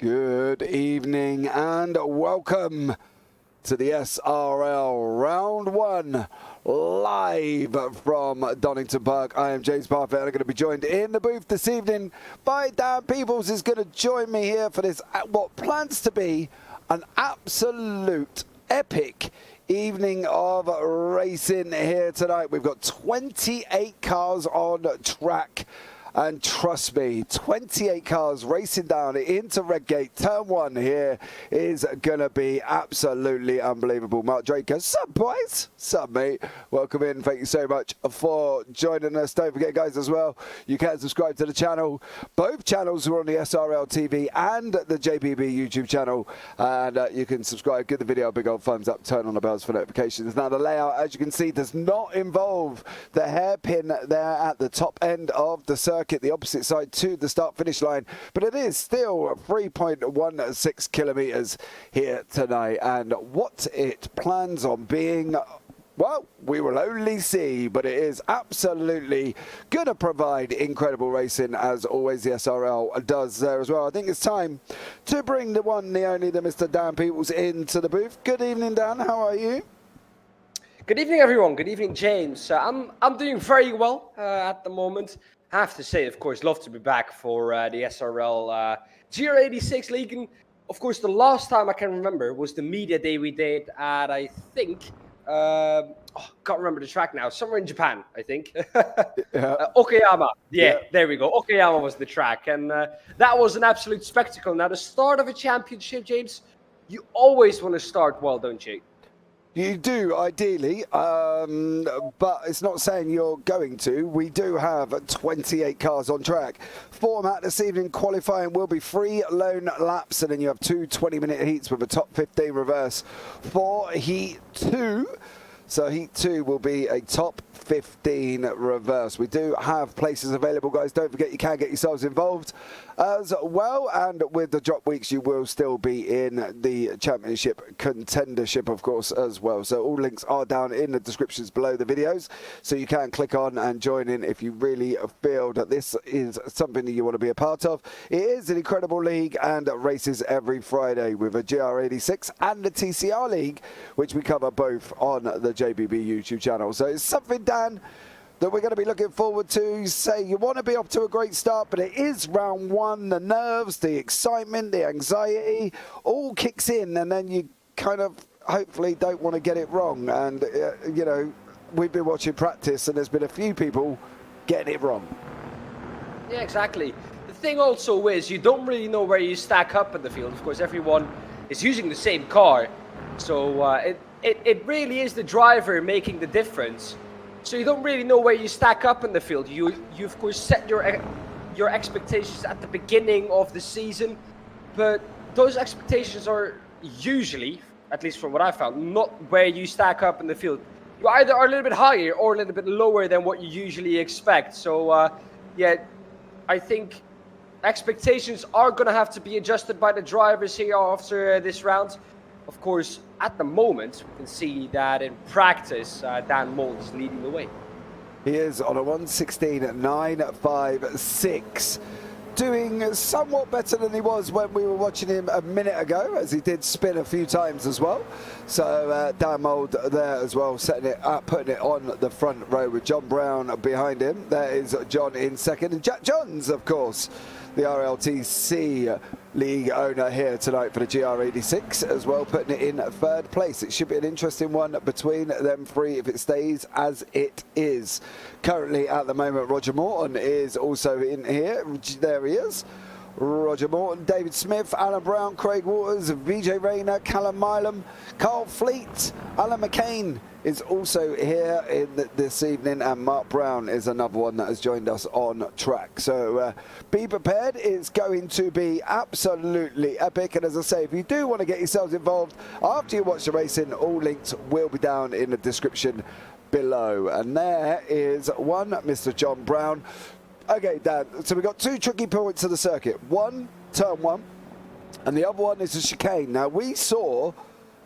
Good evening and welcome to the SRL Round 1 live from Donington Park. I am James Parfitt and I'm going to be joined in the booth this evening by Daan. Pepels is going to join me here for this, what plans to be an absolute epic evening of racing here tonight. We've got 28 cars on track. And trust me, 28 cars racing down into Redgate. Turn 1 here is going to be absolutely unbelievable. Mark Draker, sup boys? Sup mate? Welcome in. Thank you so much for joining us. Don't forget guys as well, you can subscribe to the channel. Both channels are on the SRLTV and the JPB YouTube channel. And you can subscribe, give the video a big old thumbs up, turn on the bells for notifications. Now the layout, as you can see, does not involve the hairpin there at the top end of the circuit, the opposite side to the start finish line, but it is still 3.16 kilometers here tonight, and what it plans on being, well, we will only see, but it is absolutely going to provide incredible racing, as always the SRL does there as well. I think it's time to bring the one, the only, the Mr. Daan Pepels into the booth. Good evening, Daan. How are you? Good evening, everyone. Good evening, James. I'm doing very well at the moment. I have to say, of course, love to be back for the SRL GR86 League. And of course, the last time I can remember was the media day we did at, I think, can't remember the track now, somewhere in Japan, I think. Okayama. Yeah, there we go. Okayama was the track. And that was an absolute spectacle. Now, the start of a championship, James, you always want to start well, don't you? You do, ideally, but it's not saying you're going to. We do have 28 cars on track. Format this evening, qualifying will be 3 lone laps, and then you have 2 20-minute heats with a top 15 reverse for Heat 2. So Heat 2 will be a top 15 reverse. We do have places available, guys. Don't forget you can get yourselves involved as well. And with the drop weeks, you will still be in the championship contendership, of course, as well. So all links are down in the descriptions below the videos. So you can click on and join in if you really feel that this is something that you want to be a part of. It is an incredible league and races every Friday with a GR86 and the TCR League, which we cover both on the JPB YouTube channel. So it's something, Dan, that we're going to be looking forward to. You say you want to be off to a great start, but it is round 1. The nerves, the excitement, the anxiety all kicks in, and then you kind of hopefully don't want to get it wrong. And, you know, we've been watching practice, and there's been a few people getting it wrong. Yeah, exactly. The thing also is you don't really know where you stack up in the field. Of course, everyone is using the same car, so it really is the driver making the difference. So you don't really know where you stack up in the field. You of course set your expectations at the beginning of the season, but those expectations are usually, at least from what I found, not where you stack up in the field. You either are a little bit higher or a little bit lower than what you usually expect. So yeah, I think expectations are going to have to be adjusted by the drivers here after this round. Of course, at the moment, we can see that in practice, Daan Mold is leading the way. He is on a 1:16.956, doing somewhat better than he was when we were watching him a minute ago, as he did spin a few times as well. So Daan Mold there as well, setting it up, putting it on the front row with John Brown behind him. There is John in second, and Jack Johns, of course, the RLTC League owner here tonight for the GR86 as well, putting it in 3rd place. It should be an interesting one between them 3 if it stays as it is. Currently at the moment, Roger Morton is also in here. There he is. Roger Morton, David Smith, Alan Brown, Craig Waters, VJ Rayner, Callum Milam, Carl Fleet, Alan McCain is also here this evening, and Mark Brown is another one that has joined us on track. So be prepared, it's going to be absolutely epic. And as I say, if you do want to get yourselves involved after you watch the racing, all links will be down in the description below. And there is one, Mr. John Brown. Okay, Dan, so we've got 2 tricky points of the circuit. One, turn 1, and the other one is a chicane. Now, we saw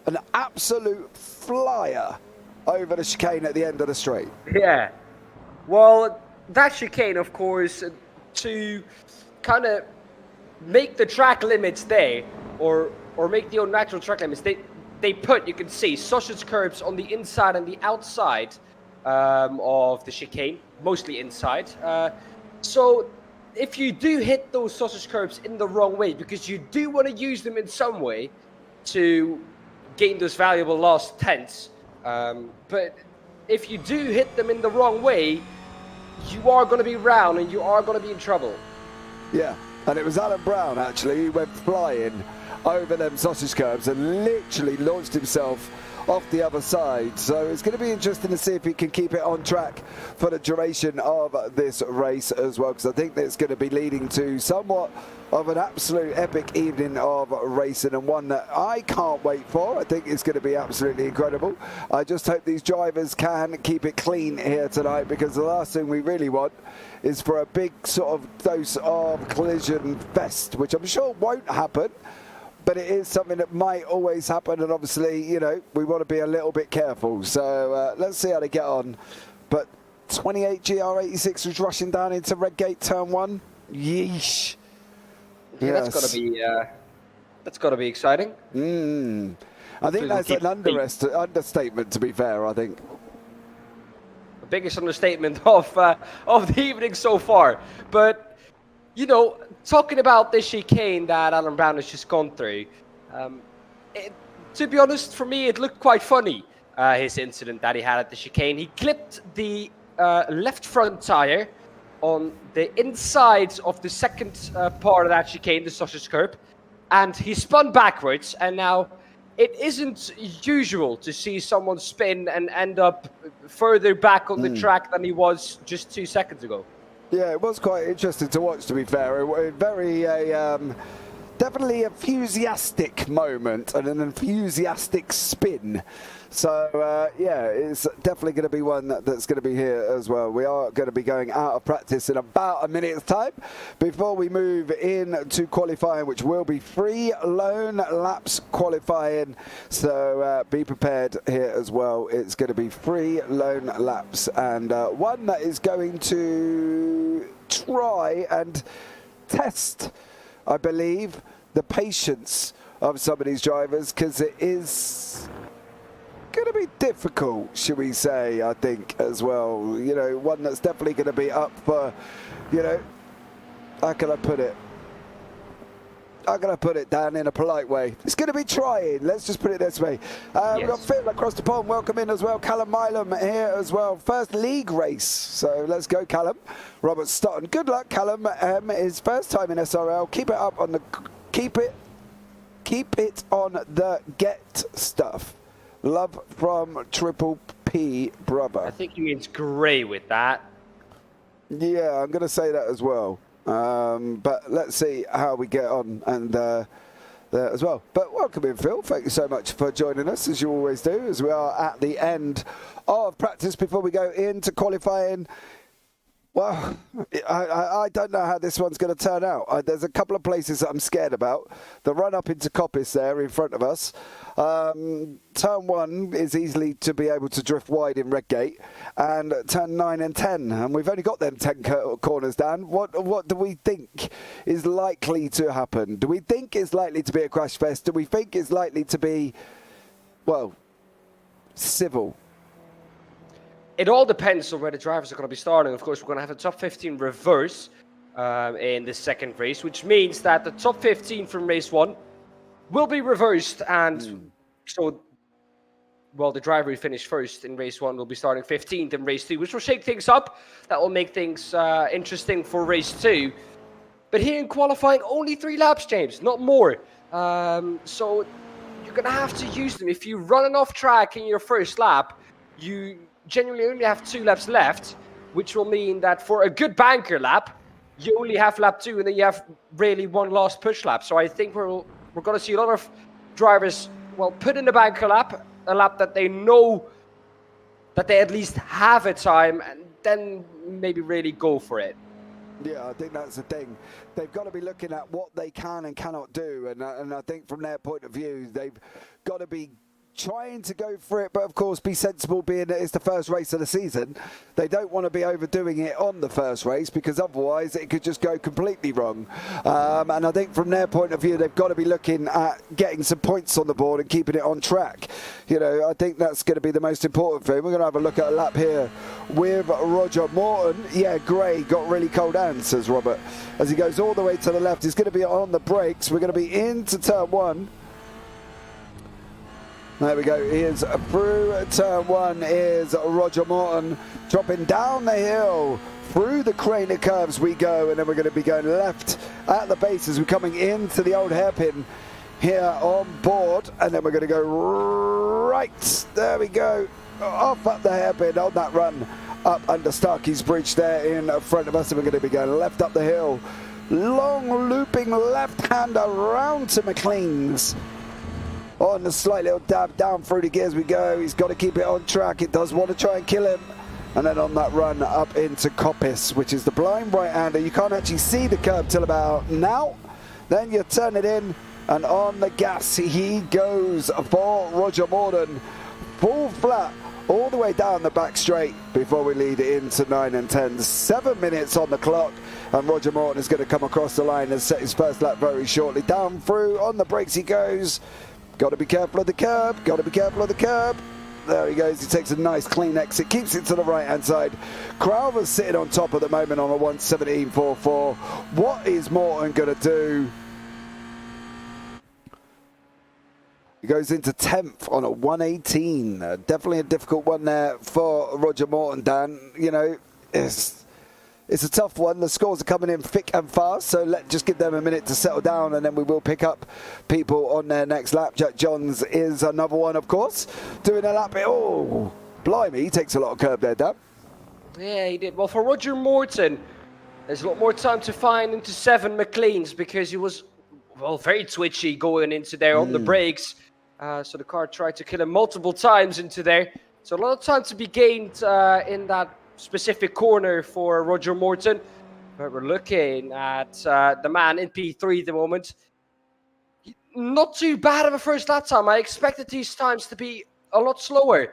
an absolute flyer over the chicane at the end of the straight. Yeah. Well, that chicane, of course, to kind of make the track limits there, or make the own natural track limits, they put, you can see, sausage curbs on the inside and the outside of the chicane, mostly inside. So if you do hit those sausage curbs in the wrong way, because you do want to use them in some way to gain those valuable last tenths, but if you do hit them in the wrong way, you are going to be round and you are going to be in trouble. Yeah, and it was Alan Brown, actually, who went flying over them sausage curbs and literally launched himself off the other side. So it's going to be interesting to see if he can keep it on track for the duration of this race as well, because I think that it's going to be leading to somewhat of an absolute epic evening of racing, and one that I can't wait for. I think it's going to be absolutely incredible. I just hope these drivers can keep it clean here tonight, because the last thing we really want is for a big sort of dose of collision fest, which I'm sure won't happen, but it is something that might always happen, and obviously, you know, we want to be a little bit careful. So let's see how they get on. But 28 GR86 was rushing down into Redgate turn 1. Yeesh. Yeah, yes. That's got to be exciting. I think that's an understatement, to be fair, I think. The biggest understatement of the evening so far. But, you know, talking about this chicane that Alan Brown has just gone through, to be honest, for me, it looked quite funny, his incident that he had at the chicane. He clipped the left front tire on the inside of the second part of that chicane, the sausage curb, and he spun backwards, and now it isn't usual to see someone spin and end up further back on the track than he was just 2 seconds ago. Yeah, it was quite interesting to watch, to be fair. Definitely enthusiastic moment and an enthusiastic spin. So, yeah, it's definitely going to be one that's going to be here as well. We are going to be going out of practice in about a minute's time before we move into qualifying, which will be 3 lone laps qualifying. So be prepared here as well. It's going to be 3 lone laps, and one that is going to try and test, I believe, the patience of some of these drivers, because it is going to be difficult, should we say, I think, as well. You know, one that's definitely going to be up for, you know, how can I put it? How can I put it, Dan, in a polite way? It's going to be trying. Let's just put it this way. We've got Phil across the pond. Welcome in as well. Callum Milam here as well. First league race. So let's go, Callum. Robert Stotton. Good luck, Callum. His first time in SRL. Keep it up on the... Keep it on the get stuff. Love from Triple P, brother. I think he means grey with that. Yeah, I'm going to say that as well. But let's see how we get on and there as well. But welcome in, Phil. Thank you so much for joining us, as you always do, as we are at the end of practice before we go into qualifying. Well, I don't know how this one's going to turn out. There's a couple of places that I'm scared about. The run up into Coppice there in front of us. Turn 1 is easily to be able to drift wide in Redgate, and turn 9 and 10. And we've only got them 10 corners, Dan. What do we think is likely to happen? Do we think it's likely to be a crash fest? Do we think it's likely to be, well, civil? It all depends on where the drivers are going to be starting. Of course, we're going to have a top 15 reverse in the second race, which means that the top 15 from race 1 will be reversed. And so, well, the driver who finished first in race 1 will be starting 15th in race 2, which will shake things up. That will make things interesting for race 2. But here in qualifying, only 3 laps, James, not more. So you're going to have to use them. If you run an off track in your first lap, you genuinely only have 2 laps left, which will mean that for a good banker lap, you only have lap 2, and then you have really 1 last push lap. So I think we're going to see a lot of drivers, well, put in the banker lap, a lap that they know that they at least have a time, and then maybe really go for it. Yeah, I think that's the thing. They've got to be looking at what they can and cannot do, and I think from their point of view, they've got to be trying to go for it, but of course be sensible, being that it's the first race of the season. They don't want to be overdoing it on the first race, because otherwise it could just go completely wrong. And I think from their point of view, they've got to be looking at getting some points on the board and keeping it on track. You know, I think that's going to be the most important thing. We're going to have a look at a lap here with Roger Morton. Yeah, Gray got really cold hands, says Robert. As he goes all the way to the left, he's going to be on the brakes. We're going to be into turn one. There we go, he is through turn one, is Roger Morton, dropping down the hill, through the crane of curves we go, and then we're going to be going left at the base as we're coming into the old hairpin here on board, and then we're going to go right, there we go, off up the hairpin on that run, up under Starkey's Bridge there in front of us, and we're going to be going left up the hill, long looping left-hander round to McLean's. On the slight little dab down through the gears we go. He's got to keep it on track. It does want to try and kill him. And then on that run up into Coppice, which is the blind right-hander. You can't actually see the curb till about now. Then you turn it in, and on the gas he goes for Roger Morton. Full flat all the way down the back straight before we lead into 9 and 10. 7 minutes on the clock. And Roger Morton is going to come across the line and set his first lap very shortly. Down through, on the brakes he goes. Got to be careful of the curb, got to be careful of the curb. There he goes, he takes a nice clean exit, keeps it to the right-hand side. Crowther's sitting on top at the moment on a 1:17.44. What is Morton going to do? He goes into 10th on a 1:18. Definitely a difficult one there for Roger Morton, Dan. You know, it's a tough one. The scores are coming in thick and fast, so let's just give them a minute to settle down, and then we will pick up people on their next lap. Jack Johns is another one, of course, doing a lap. Oh, blimey, he takes a lot of curb there, Dan. Yeah, he did. Well, for Roger Morton, there's a lot more time to find into 7 McLean's, because he was, well, very twitchy going into there on the brakes. So the car tried to kill him multiple times into there. So a lot of time to be gained in that specific corner for Roger Morton, but we're looking at the man in P3 at the moment. Not too bad of a first lap time. I expected these times to be a lot slower,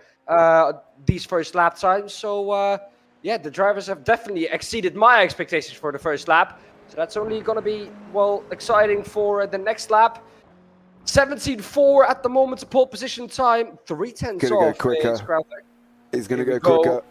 these first lap times. So yeah, the drivers have definitely exceeded my expectations for the first lap. So that's only going to be, well, exciting for the next lap. 17.4 at the moment, pole position time. 3/10 off. Go quicker. He's going to go quicker.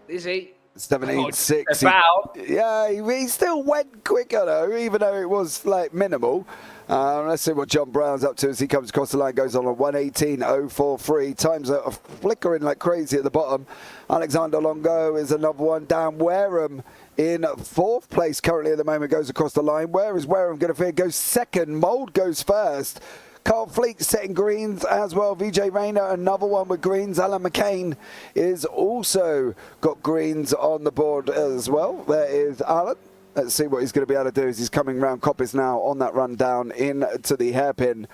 Is he? 17.6. Yeah, he still went quicker though, even though it was like minimal. Let's see what John Brown's up to as he comes across the line, goes on a 1:18.043. Times are flickering like crazy at the bottom. Alexander Longo is another one. Dan Wareham in 4th place currently at the moment, goes across the line. Where is Wareham going to fit? Goes second. Mould goes first. Carl Fleet setting greens as well. VJ Rayner, another one with greens. Alan McCain is also got greens on the board as well. There is Alan. Let's see what he's going to be able to do as he's coming round Coppice now on that run down into the hairpin.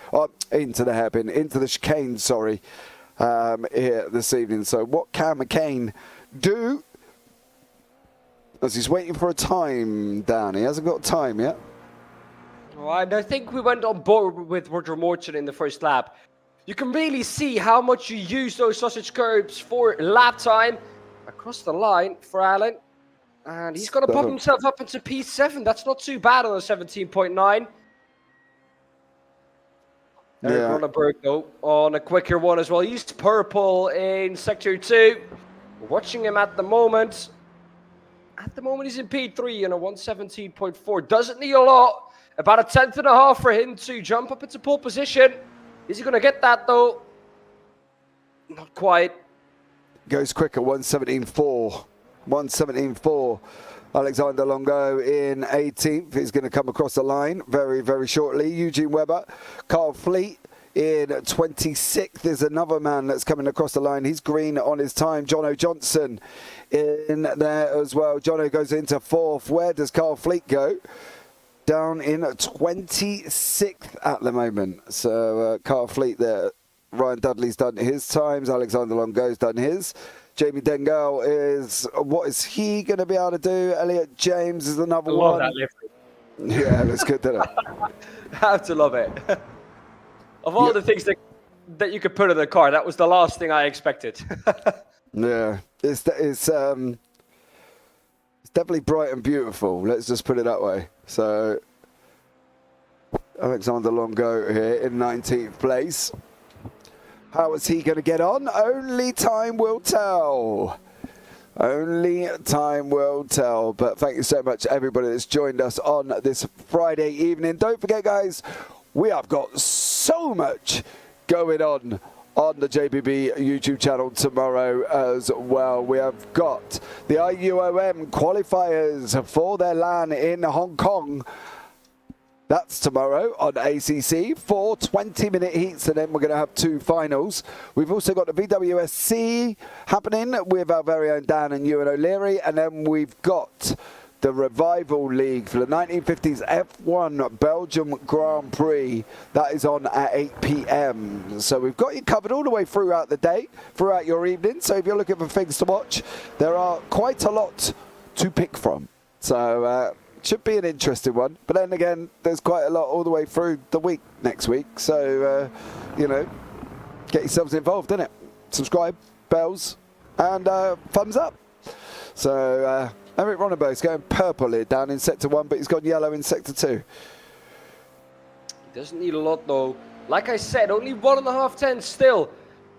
Into the chicane, sorry, here this evening. So what can McCain do? As he's waiting for a time, Dan. He hasn't got time yet. Right, I think we went on board with Roger Morton in the first lap. You can really see how much you use those sausage curbs for lap time. Across the line for Alan. And he's going to pop himself up into P7. That's not too bad on a 17.9. Eric Ronneberg, though, on a quicker one as well. He's purple in Sector 2. We're watching him at the moment. At the moment, he's in P3 on a 1:17.4. Doesn't need a lot. About a 10th.5 for him to jump up into pole position. Is he going to get that, though? Not quite. Goes quicker, 1:17.4. 1:17.4. Alexander Longo in 18th. He's going to come across the line very, very shortly. Eugene Webber. Carl Fleet in 26th. There's another man that's coming across the line. He's green on his time. Jono Johnson in there as well. Jono goes into 4th. Where does Carl Fleet go? Down in 26th at the moment. So Carl Fleet there. Ryan Dudley's done his times. Alexander Longo's done his. Jamie Dengal is, what is he going to be able to do? Elliot James is another one. I love that livery. Yeah, that's good, doesn't it? I have to love it. Of all the things that you could put in the car, that was the last thing I expected. Yeah, it's definitely bright and beautiful. Let's just put it that way. So Alexander Longo here in 19th place. How is he going to get on? Only time will tell. Only time will tell. But thank you so much, everybody that's joined us on this Friday evening. Don't forget, guys, we have got so much going on the JPB YouTube channel tomorrow as well. We have got the IUOM qualifiers for their LAN in Hong Kong. That's tomorrow on ACC, 4 20-minute heats, and then we're going to have 2 finals. We've also got the VWSC happening with our very own Dan and Ewan O'Leary, and then we've got the Revival League for the 1950s F1 Belgium Grand Prix. That is on at 8 p.m. So we've got you covered all the way throughout the day, throughout your evening. So if you're looking for things to watch, there are quite a lot to pick from. So should be an interesting one. But then again, there's quite a lot all the way through the week next week. So, you know, get yourselves involved, innit? Subscribe, bells, and thumbs up. So, Eric Ronneberg's going purple here down in Sector 1, but he's gone yellow in Sector 2. He doesn't need a lot, though. Like I said, only 1.5 tenths still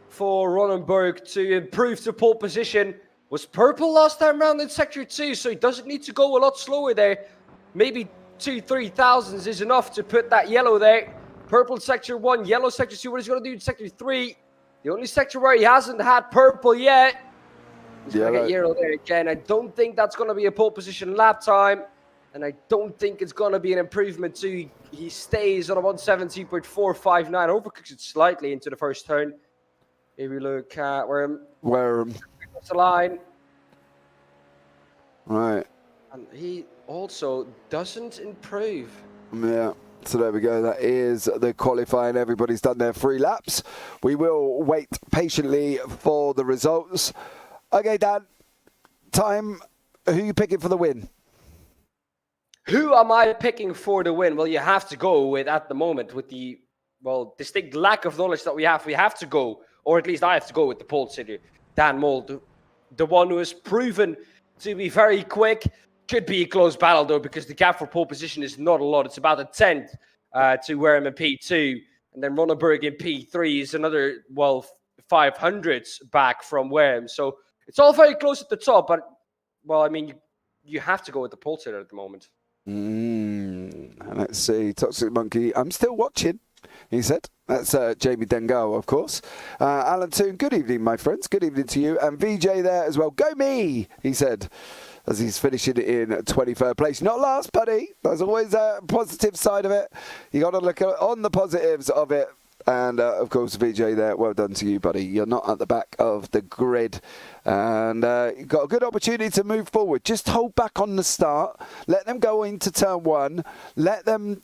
for Ronneberg to improve to pole position. Was purple last time round in Sector 2, so he doesn't need to go a lot slower there. Maybe 2-3 thousandths is enough to put that yellow there. Purple Sector 1, yellow Sector 2. What is he going to do in Sector 3? The only sector where he hasn't had purple yet. He's going to get yellow there again. I don't think that's going to be a pole position lap time. And I don't think it's going to be an improvement too. He stays on a 117.459. Overcooks it slightly into the first turn. Here we look at where the line. Right. And he also doesn't improve. Yeah. So there we go. That is the qualifying. Everybody's done their 3 laps. We will wait patiently for the results. Okay, Dan. Time. Who are you picking for the win? Who am I picking for the win? Well, you have to go with, at the moment, with the, well, distinct lack of knowledge that we have to go, or at least I have to go with the pole sitter, Dan Mould, the one who has proven to be very quick. Could be a close battle, though, because the gap for pole position is not a lot. It's about a tenth to Wareham in P2. And then Ronneberg in P3 is another, well, 500s back from Wareham. So it's all very close at the top. But, well, I mean, you have to go with the pole sitter at the moment. Let's see. Toxic Monkey. I'm still watching, he said. That's Jamie Dengal, of course. Alan Toon, good evening, my friends. Good evening to you. And VJ there as well. Go me, he said, as he's finishing in 23rd place. Not last, buddy. There's always a positive side of it. You got to look on the positives of it. And, of course, VJ there, well done to you, buddy. You're not at the back of the grid. And you've got a good opportunity to move forward. Just hold back on the start. Let them go into turn 1. Let them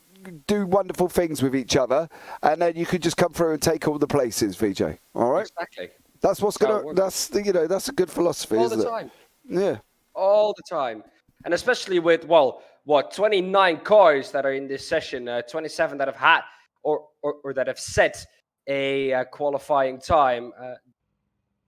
do wonderful things with each other. And then you can just come through and take all the places, VJ. All right? Exactly. That's what's going to, that's, you know, that's a good philosophy, isn't it? All the time. Yeah. All the time. And especially with, well, what, 29 cars that are in this session, 27 that have had or that have set a qualifying time.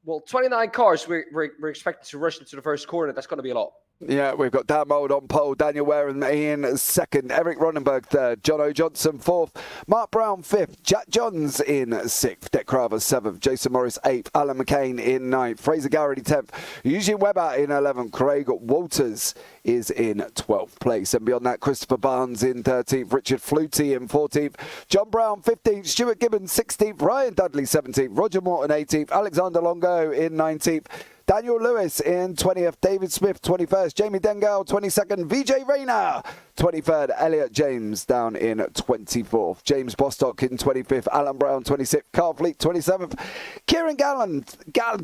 Well, 29 cars we're expected to rush into the first corner. That's going to be a lot. Yeah, we've got Dan Mould on pole, Daniel Wareham in second, Eric Ronneberg third, John O. Johnson fourth, Mark Brown fifth, Jack Johns in sixth, Dick Craver seventh, Jason Morris eighth, Alan McCain in ninth, Fraser Garrity 10th, Eugene Webber in 11th, Craig Walters is in 12th place. And beyond that, Christopher Barnes in 13th, Richard Flutie in 14th, John Brown 15th, Stuart Gibbons 16th, Ryan Dudley 17th, Roger Morton 18th, Alexander Longo in 19th, Daniel Lewis in 20th, David Smith 21st, Jamie Dengal 22nd, VJ Rayner 23rd, Elliot James down in 24th, James Bostock in 25th, Alan Brown 26th, Carl Fleet 27th, Kieran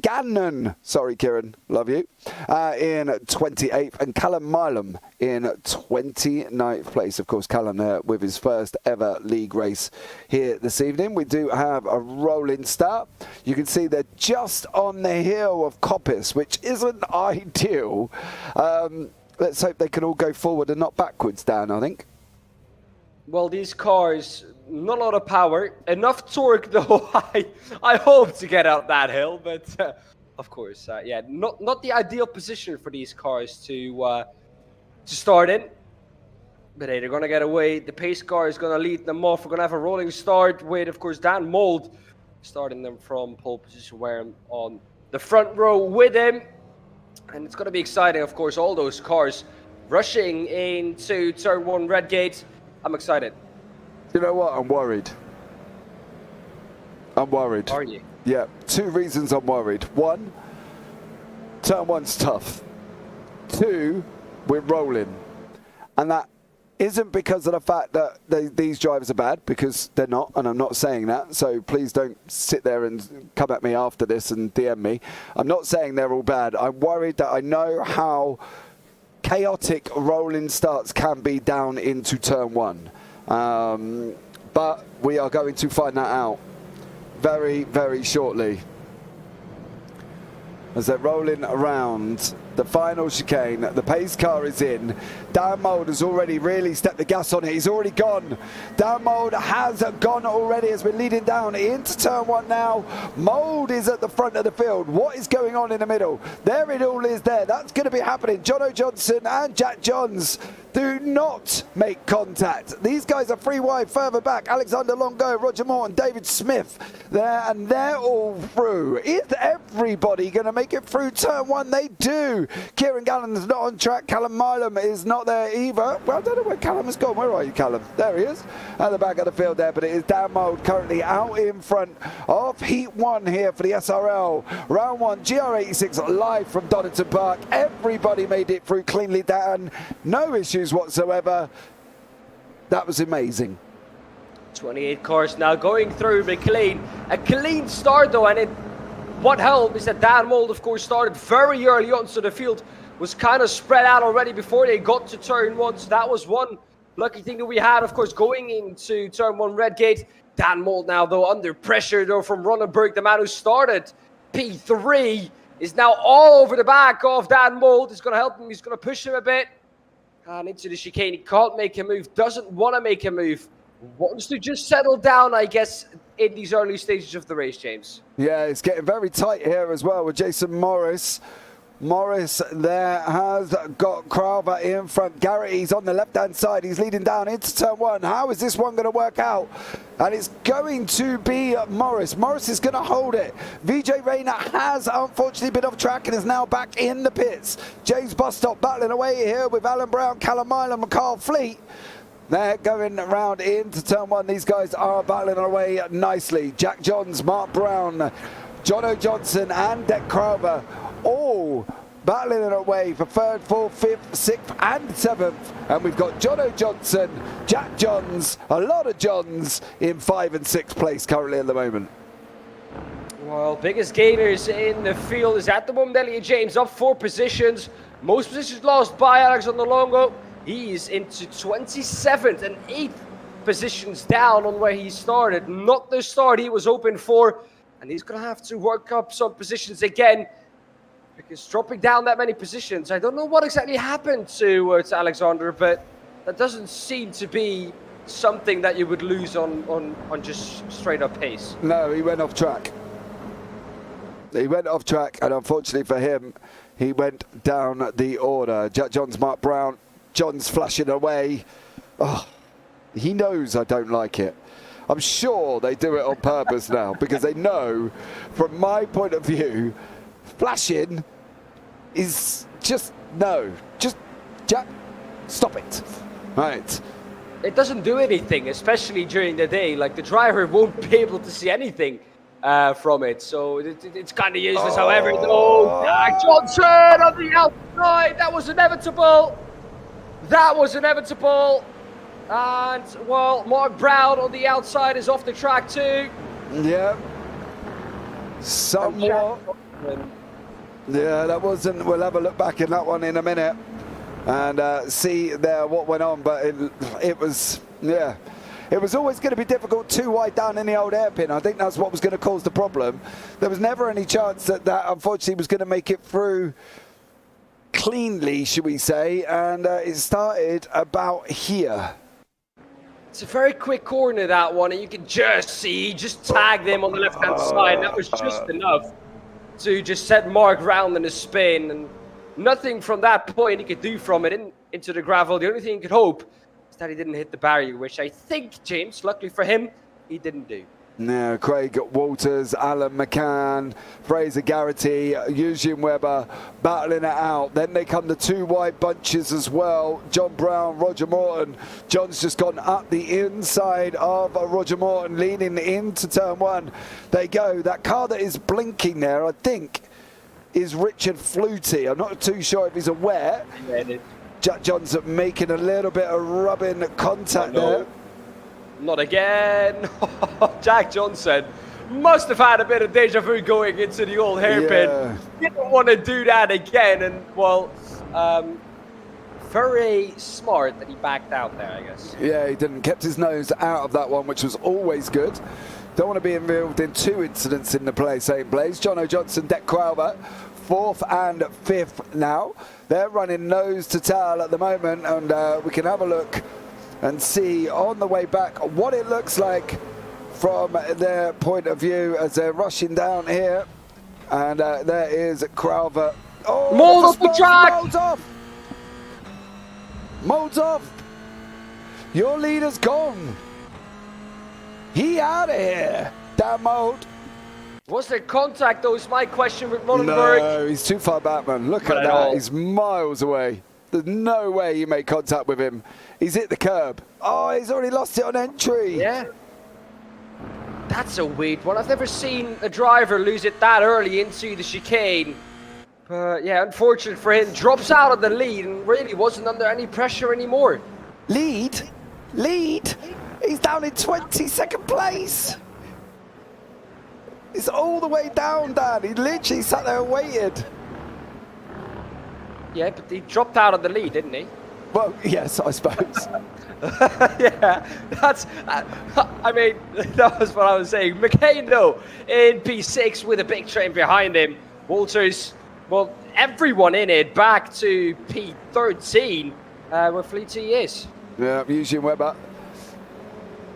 Gannon, sorry Kieran, love you, in 28th, and Callum Milam in 29th place. Of course, Callum with his first ever league race here this evening. We do have a rolling start. You can see they're just on the hill of Coppice, which isn't ideal. Let's hope they can all go forward and not backwards, Dan, I think. Well, these cars, not a lot of power, enough torque though. I hope to get out that hill, but of course, yeah, not the ideal position for these cars to start in. But hey, they're gonna get away. The pace car is gonna lead them off. We're gonna have a rolling start with, of course, Daan Mold starting them from pole position, where I'm on the front row with him, and it's gonna be exciting. Of course, all those cars rushing into turn 1 red gate. I'm excited. You know what? I'm worried. I'm worried. Are you? Yeah, 2 reasons I'm worried. 1, turn 1's tough. 2, we're rolling. And that isn't because of the fact that these drivers are bad, because they're not, and I'm not saying that. So please don't sit there and come at me after this and DM me. I'm not saying they're all bad. I'm worried that I know how chaotic rolling starts can be down into turn 1. But we are going to find that out very, very shortly. As they're rolling around the final chicane, the pace car is in. Daan Mold has already really stepped the gas on it. He's already gone. Daan Mold has gone already as we're leading down into turn 1 now. Mold is at the front of the field. What is going on in the middle? There it all is there. That's going to be happening. Jono Johnson and Jack Johns do not make contact. These guys are free wide further back. Alexander Longo, Roger Moore and David Smith there, and they're all through. Is everybody going to make it through turn 1? They do. Kieran Gallen's not on track. Callum Milam is not there either. Well, I don't know where Callum has gone. Where are you, Callum? There he is at the back of the field there, but it is Daan Mold currently out in front of Heat 1 here for the SRL. Round 1, GR86 live from Donington Park. Everybody made it through cleanly, Dan. No issues whatsoever. That was amazing. 28 cars now going through McLean. A clean start though, and what helped is that Daan Mold, of course, started very early on, so the field was kind of spread out already before they got to turn 1. So that was one lucky thing that we had, of course, going into turn 1 red gate. Daan Mold now, though, under pressure, though, from Ronnenberg, the man who started P3, is now all over the back of Daan Mold. He's going to help him. He's going to push him a bit. And into the chicane. He can't make a move, doesn't want to make a move. Wants to just settle down, I guess, in these early stages of the race, James. Yeah, it's getting very tight here as well with Jason Morris. Morris there has got Crowther in front. Garrity's on the left-hand side. He's leading down into turn 1. How is this one going to work out? And it's going to be Morris. Morris is going to hold it. VJ Rayner has unfortunately been off track and is now back in the pits. James Bustop battling away here with Alan Brown, Callum Milam and Carl Fleet. They're going around into turn 1. These guys are battling away nicely. Jack Johns, Mark Brown, Jono Johnson and Deck Crowther all battling it away for 3rd, 4th, 5th, 6th and 7th. And we've got Jono Johnson, Jack Johns, a lot of Johns in 5th and 6th place currently at the moment. Well, biggest gainers in the field is at the moment Elliot James up 4 positions. Most positions lost by Alexander Longo. He's into 27th and 8th positions down on where he started. Not the start he was hoping for. And he's going to have to work up some positions again. Because dropping down that many positions, I don't know what exactly happened to Alexander, but that doesn't seem to be something that you would lose on just straight up pace. No, he went off track. He went off track, and unfortunately for him, he went down the order. Jack Johns, Mark Brown, John's flashing away. Oh, he knows I don't like it. I'm sure they do it on purpose now, because they know, from my point of view, flashing is just no. Just, Jack, stop it. Right. It doesn't do anything, especially during the day. Like, the driver won't be able to see anything from it. So it's kind of useless. However, Jack Johnson on the outside. That was inevitable. That was inevitable. And, well, Mark Brown on the outside is off the track too. Yeah. Somewhat. Yeah, that wasn't. We'll have a look back in that one in a minute and see there what went on. But it was, yeah, it was always going to be difficult, too wide down in the old hairpin. I think that's what was going to cause the problem. There was never any chance that unfortunately was going to make it through cleanly, should we say. And it started about here. It's a very quick corner, that one, and you can just see, just tag them on the left-hand side. That was just enough to just set Mark round in a spin, and nothing from that point he could do from it into the gravel. The only thing he could hope is that he didn't hit the barrier, which I think, James, luckily for him, he didn't do. Yeah, Craig Walters, Alan McCann, Fraser Garrity, Eugene Webber battling it out. Then they come the two wide bunches as well. John Brown, Roger Morton. John's just gone up the inside of Roger Morton, leaning into turn one. They go. That car that is blinking there, I think, is Richard Flutie. I'm not too sure if he's aware. Yeah, Jack John's making a little bit of rubbing contact there. Not again. Jack Johnson must have had a bit of deja vu going into the old hairpin. Didn't want to do that again, and well, very smart that he backed out there, I guess. Yeah, he didn't. Kept his nose out of that one, which was always good. Don't want to be involved in two incidents in the same place. Jono Johnson, Deck Crowther, 4th and 5th now. They're running nose to tail at the moment, and we can have a look and see on the way back what it looks like from their point of view as they're rushing down here. And there is Crowther. Oh, mold off the track! Mold's off! Your leader's gone! He out of here! Damn Mold! Was there contact though, is my question with Mollenberg? No, he's too far back, man. Look at that, he's miles away. There's no way you make contact with him. He's hit the curb. Oh, he's already lost it on entry. Yeah. That's a weird one. I've never seen a driver lose it that early into the chicane. But yeah, unfortunate for him. Drops out of the lead and really wasn't under any pressure anymore. Lead? He's down in 22nd place. It's all the way down, Dan. He literally sat there and waited. Yeah, but he dropped out of the lead, didn't he? Well, yes, I suppose. Yeah, that's, I mean, that was what I was saying. McCain, though, in P6 with a big train behind him. Walters, well, everyone in it back to P13, where Fleety is. Yeah, Eugene Webber.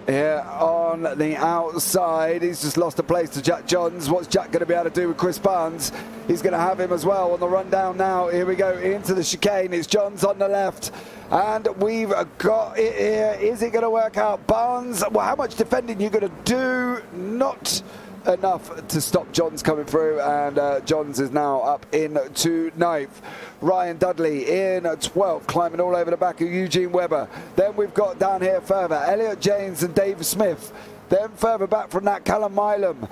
Here on the outside, he's just lost a place to Jack Johns. What's Jack going to be able to do with Chris Barnes? He's going to have him as well on the rundown now. Here we go into the chicane. It's Johns on the left. And we've got it here. Is it going to work out? Barnes, well, how much defending you going to do? Not enough to stop Johns coming through. And Johns is now up into 9th. Ryan Dudley in 12th, climbing all over the back of Eugene Webber. Then we've got down here further Elliot James and Dave Smith. Then further back from that, Callum Milam.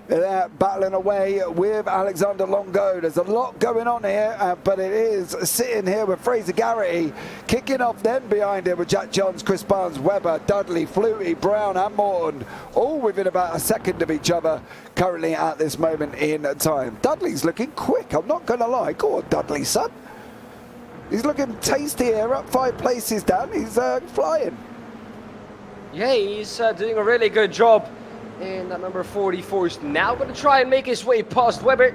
They're battling away with Alexander Longo. There's a lot going on here, but it is sitting here with Fraser Garrity. Kicking off then behind him with Jack Johns, Chris Barnes, Webber, Dudley, Flutie, Brown and Morton. All within about a second of each other currently at this moment in time. Dudley's looking quick, I'm not going to lie. Go on, Dudley, son. He's looking tasty here, up 5 places down. He's flying. Yeah, he's doing a really good job. And that number 44 is now going to try and make his way past Webber.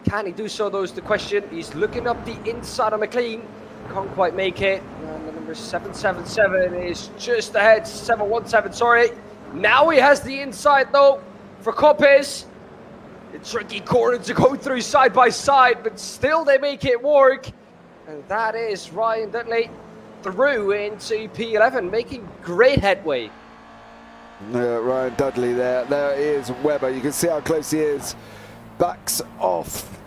Can he do so, though, is the question. He's looking up the inside of McLean. Can't quite make it. And the number 777 is just ahead. 717, sorry. Now he has the inside, though, for Coppes. A tricky corner to go through side by side, but still they make it work. And that is Ryan Dudley through into P11, making great headway. Ryan Dudley there. There is Webber. You can see how close he is. Backs off.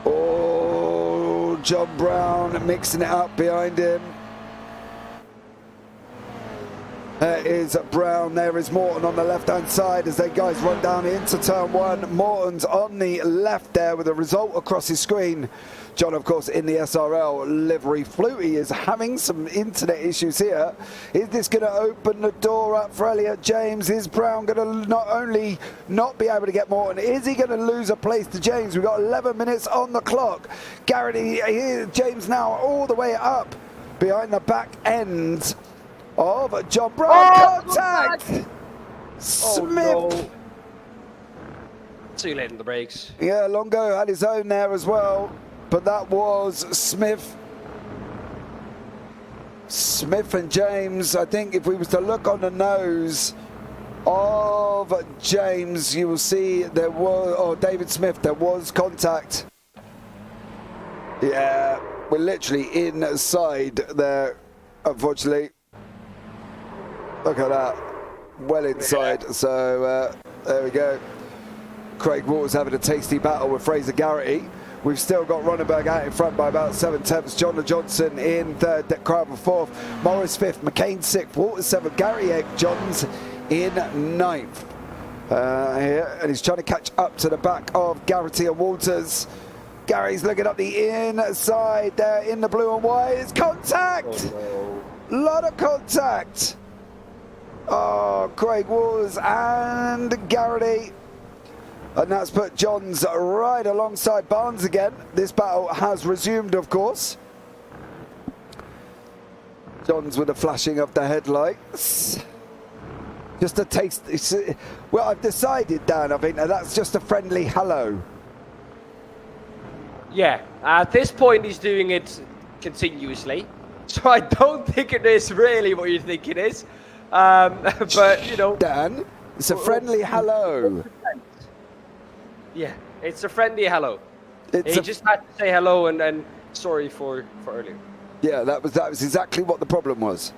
Oh, John Brown mixing it up behind him. There is Brown. There is Morton on the left-hand side as they guys run down into turn 1. Morton's on the left there with a result across his screen. John, of course, in the SRL livery. Flutie is having some internet issues here. Is this going to open the door up for Elliot James? Is Brown going to not only not be able to get Morton, is he going to lose a place to James? We've got 11 minutes on the clock. Garrity, James now all the way up behind the back end of John Brown. Oh, contact! Smith. Oh, no. Too late in the brakes. Yeah, Longo had his own there as well. But that was Smith. Smith and James, I think if we was to look on the nose of James, you will see there was, or David Smith, there was contact. Yeah, we're literally inside there, unfortunately. Look at that, well inside. So there we go. Craig Waters having a tasty battle with Fraser Garrity. We've still got Ronenberg out in front by about 7/10. John Johnson in third, Crowther fourth, Morris fifth, McCain sixth, Waters seventh, Gary eighth, Johns in ninth. Here, and he's trying to catch up to the back of Garrity and Waters. Gary's looking up the inside there in the blue and white. It's contact! Oh, no. Lot of contact. Oh, Craig Waters and Garrity. And that's put Johns right alongside Barnes again. This battle has resumed, of course. Johns with a flashing of the headlights. Just a taste. Well, I've decided, Dan, I think that's just a friendly hello. Yeah, at this point he's doing it continuously. So I don't think it is really what you think it is. But, you know. Dan, it's a friendly hello. Yeah, it's a friendly hello. He just had to say hello and sorry for earlier. Yeah, that was exactly what the problem was.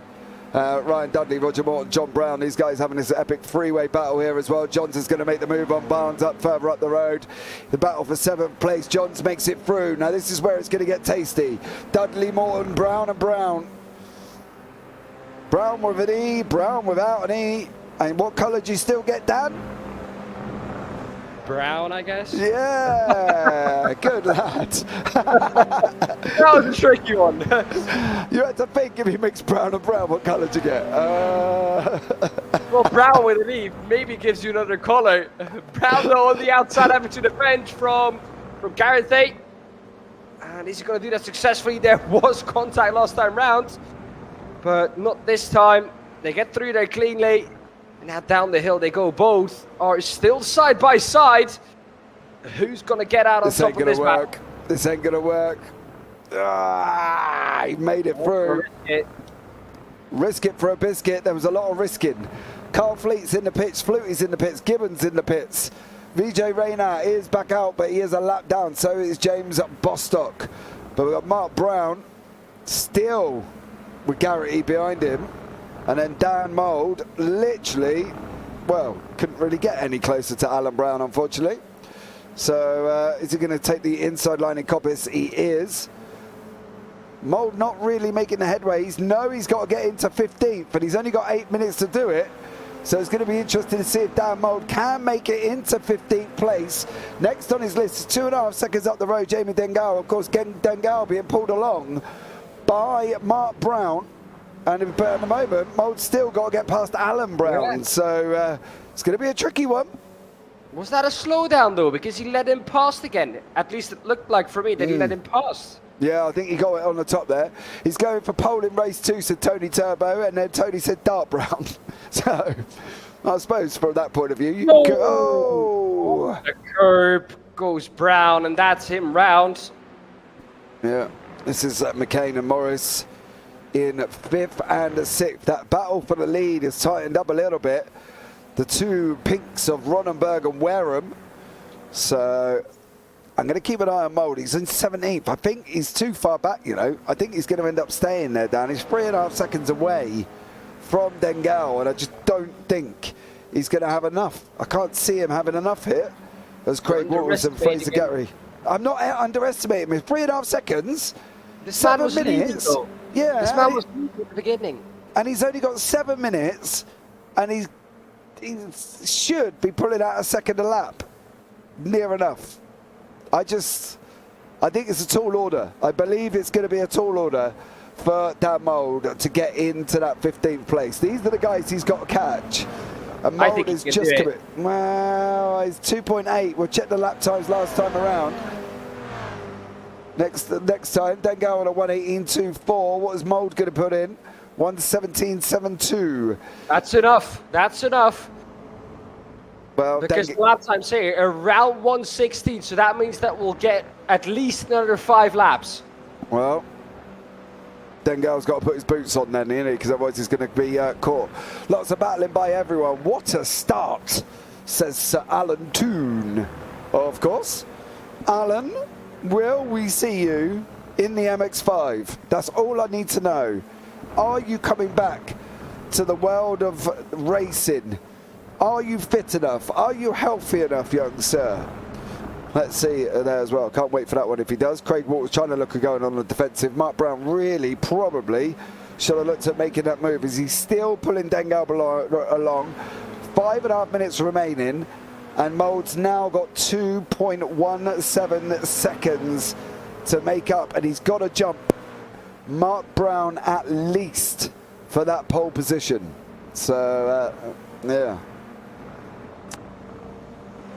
Ryan Dudley, Roger Morton, John Brown, these guys having this epic freeway battle here as well. Johns is going to make the move on Barnes up further up the road. The battle for 7th place. Johns makes it through. Now this is where it's going to get tasty. Dudley, Morton, Brown and Brown. Brown with an E, Brown without an E. And what colour do you still get, Dan? Brown, I guess. Yeah, good lad. That was a tricky one. You had to think if you mix brown and brown, what colour do you get? Well, brown with an E maybe gives you another colour. Brown though on the outside having to defend from Gareth Tate. And is he going to do that successfully? There was contact last time round, but not this time. They get through there cleanly. Now down the hill they go. Both are still side by side. Who's going to get out on top of this map? This ain't going to work. Ah, he made it through. Risk it for a biscuit. There was a lot of risking. Carl Fleet's in the pits. Fluty's in the pits. Gibbons in the pits. VJ Rayner is back out, but he is a lap down. So is James Bostock. But we've got Mark Brown still with Garrity behind him. And then Dan Mould literally, well, couldn't really get any closer to Alan Brown, unfortunately. So is he going to take the inside line in Coppice? He is. Mould not really making the headway. He's got to get into 15th, but he's only got 8 minutes to do it. So it's going to be interesting to see if Dan Mould can make it into 15th place. Next on his list is 2.5 seconds up the road, Jamie Dengal. Of course, Dengal being pulled along by Mark Brown. And at the moment, Mould's still got to get past Alan Brown. Yeah. So it's going to be a tricky one. Was that a slowdown, though? Because he let him past again. At least it looked like for me that he let him pass. Yeah, I think he got it on the top there. He's going for pole in race 2, said Tony Turbo. And then Tony said Dark Brown. So I suppose from that point of view, you go. Oh. The curb goes Brown, and that's him round. Yeah, this is McCain and Morris in 5th and 6th. That battle for the lead is tightened up a little bit. The two pinks of Ronenberg and Wareham. So I'm going to keep an eye on Mould. He's in 17th. I think he's too far back, you know. I think he's going to end up staying there, Dan. He's 3.5 seconds away from Dengal, and I just don't think he's going to have enough. I can't see him having enough here as Craig Waters and Fraser Garrity. I'm not underestimating him. 3.5 seconds. This 7 minutes. Yeah, this man was at the beginning. And he's only got 7 minutes, and he should be pulling out a second a lap. Near enough. I think it's a tall order. I believe it's going to be a tall order for Dan Mould to get into that 15th place. These are the guys he's got to catch. And Mould is just coming. Well, he's 2.8. We'll check the lap times last time around. Next time, Dengal on a 1:18.24. What is Mould going to put in? 1:17.72. That's enough. That's enough. Well, because the lap time's here around 1:16, so that means that we'll get at least another 5 laps. Well, Dengel's got to put his boots on then, isn't he? Because otherwise he's going to be caught. Lots of battling by everyone. What a start, says Sir Alan Toon. Of course. Alan, will we see you in the MX-5? That's all I need to know. Are you coming back to the world of racing? Are you fit enough? Are you healthy enough, young sir? Let's see there as well. Can't wait for that one if he does. Craig Waters trying to look at going on the defensive. Mark Brown really probably should have looked at making that move. Is he still pulling Dengel along? 5.5 minutes remaining. And Mould's now got 2.17 seconds to make up. And he's got to jump Mark Brown at least for that pole position. So, yeah.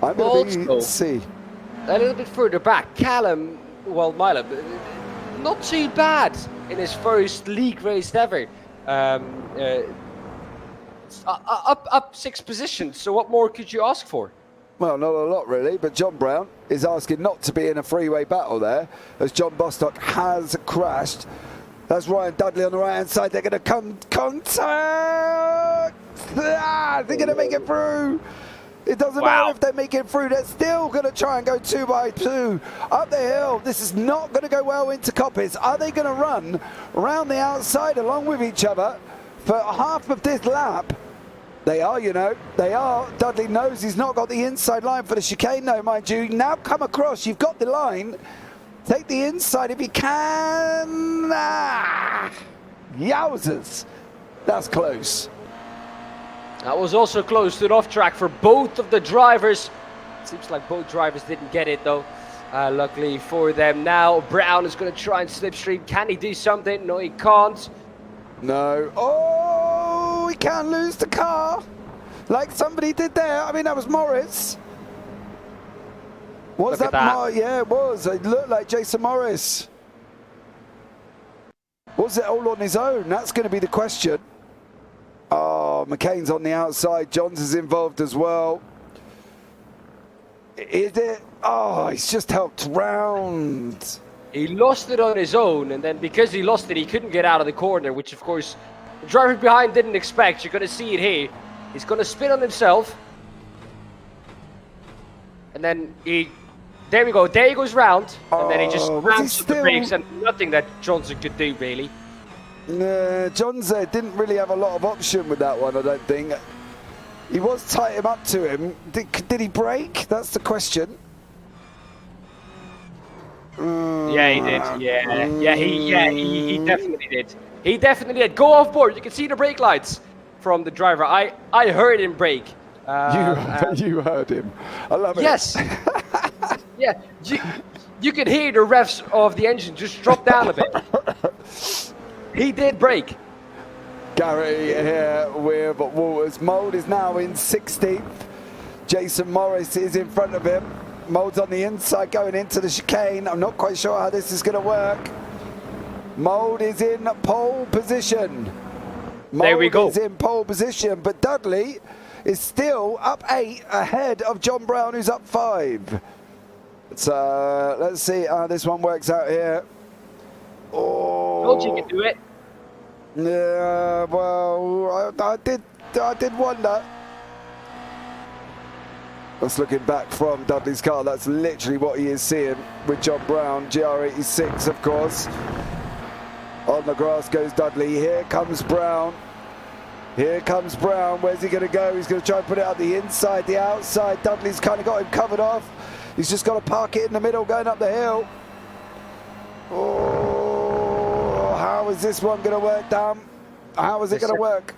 I'm going to be see. A little bit further back, Callum, well, Milo, not too bad in his first league race ever. Up 6 positions, so what more could you ask for? Well, not a lot really, but John Brown is asking not to be in a freeway battle there, as John Bostock has crashed. That's Ryan Dudley on the right-hand side. They're going to come contact. They're going to make it through. It doesn't matter if they make it through. They're still going to try and go 2 by 2 up the hill. This is not going to go well into Coppice. Are they going to run around the outside along with each other for half of this lap? They are, you know. They are. Dudley knows he's not got the inside line for the chicane, though, mind you. Now come across. You've got the line. Take the inside if you can. Yowzers. That's close. That was also close to an off-track for both of the drivers. Seems like both drivers didn't get it, though. Luckily for them. Now Brown is going to try and slipstream. Can he do something? No, he can't. No. Oh, he can't lose the car like somebody did there. I mean, that was Morris. Was that? Yeah, it was. It looked like Jason Morris. Was it all on his own? That's going to be the question. Oh, McCain's on the outside. Johns is involved as well. Is it? Oh, he's just helped round. He lost it on his own, and then because he lost it, he couldn't get out of the corner, which, of course, the driver behind didn't expect. You're going to see it here. He's going to spin on himself. And then there we go. There he goes round. And then he just ramps up the brakes, and nothing that Johnson could do, really. Johnson didn't really have a lot of option with that one, I don't think. He was tight him up to him. Did he brake? That's the question. Yeah, he did. He definitely did. He definitely did. Go off board. You can see the brake lights from the driver. I heard him brake. You heard him. I love it. Yes. Yeah. You could hear the revs of the engine just drop down a bit. He did brake. Gary here with Waters. Mould is now in 16th. Jason Morris is in front of him. Mould's on the inside going into the chicane. I'm not quite sure how this is going to work. Mould is in pole position. There we go. Mould is in pole position, but Dudley is still up 8 ahead of John Brown, who's up 5. So let's see how this one works out here. Oh, Told you could do it. Yeah, well, I did wonder. That's looking back from Dudley's car. That's literally what he is seeing with John Brown. GR86, of course. On the grass goes Dudley. Here comes Brown. Here comes Brown. Where's he going to go? He's going to try and put it out the inside, the outside. Dudley's kind of got him covered off. He's just got to park it in the middle going up the hill. Oh, how is this one going to work, Dan? How is it going to work?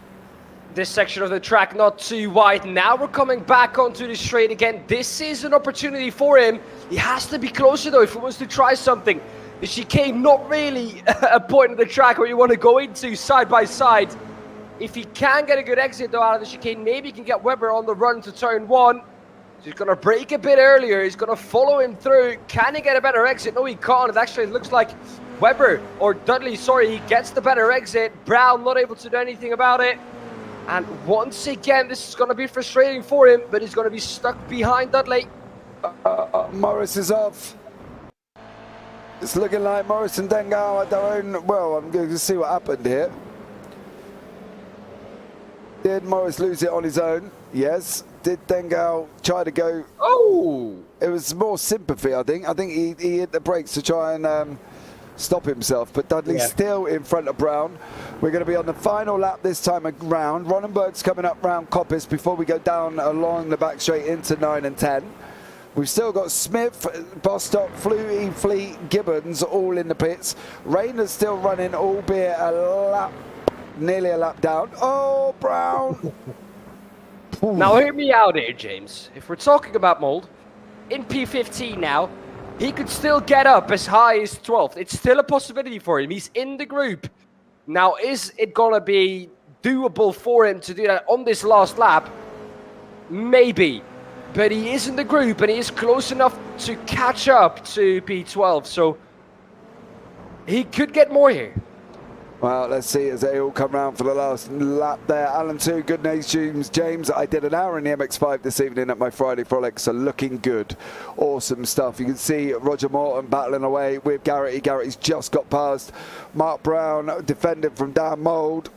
This section of the track not too wide. Now we're coming back onto the straight again. This is an opportunity for him. He has to be closer though if he wants to try something. The chicane not really a point of the track where you want to go into side by side. If he can get a good exit though out of the chicane, maybe he can get Webber on the run to turn 1. So he's going to brake a bit earlier. He's going to follow him through. Can he get a better exit? No, he can't. It actually looks like Webber, or Dudley, sorry, he gets the better exit. Brown not able to do anything about it. And once again, this is going to be frustrating for him, but he's going to be stuck behind Dudley. Morris is off. It's looking like Morris and Dengal at their own. Well, I'm going to see what happened here. Did Morris lose it on his own? Yes. Did Dengal try to go? Oh! It was more sympathy, I think. I think he hit the brakes to try and stop himself. But Dudley's still in front of Brown. We're going to be on the final lap this time around. Ronenberg's coming up round Coppice before we go down along the back straight into 9 and 10. We've still got Smith, Bostock, Flutie, Fleet, Gibbons all in the pits. Rayner's still running, albeit a lap, nearly a lap down. Oh, Brown! Now hear me out here, James. If we're talking about Mold, in P15 now, he could still get up as high as 12th. It's still a possibility for him. He's in the group. Now, is it going to be doable for him to do that on this last lap? Maybe. But he is in the group, and he is close enough to catch up to P12. So he could get more here. Well, let's see as they all come round for the last lap there. Alan 2, good names. James, I did an hour in the MX5 this evening at my Friday Frolic, so looking good. Awesome stuff. You can see Roger Morton battling away with Garrity. Garrity's just got past. Mark Brown defending from Daan Mould.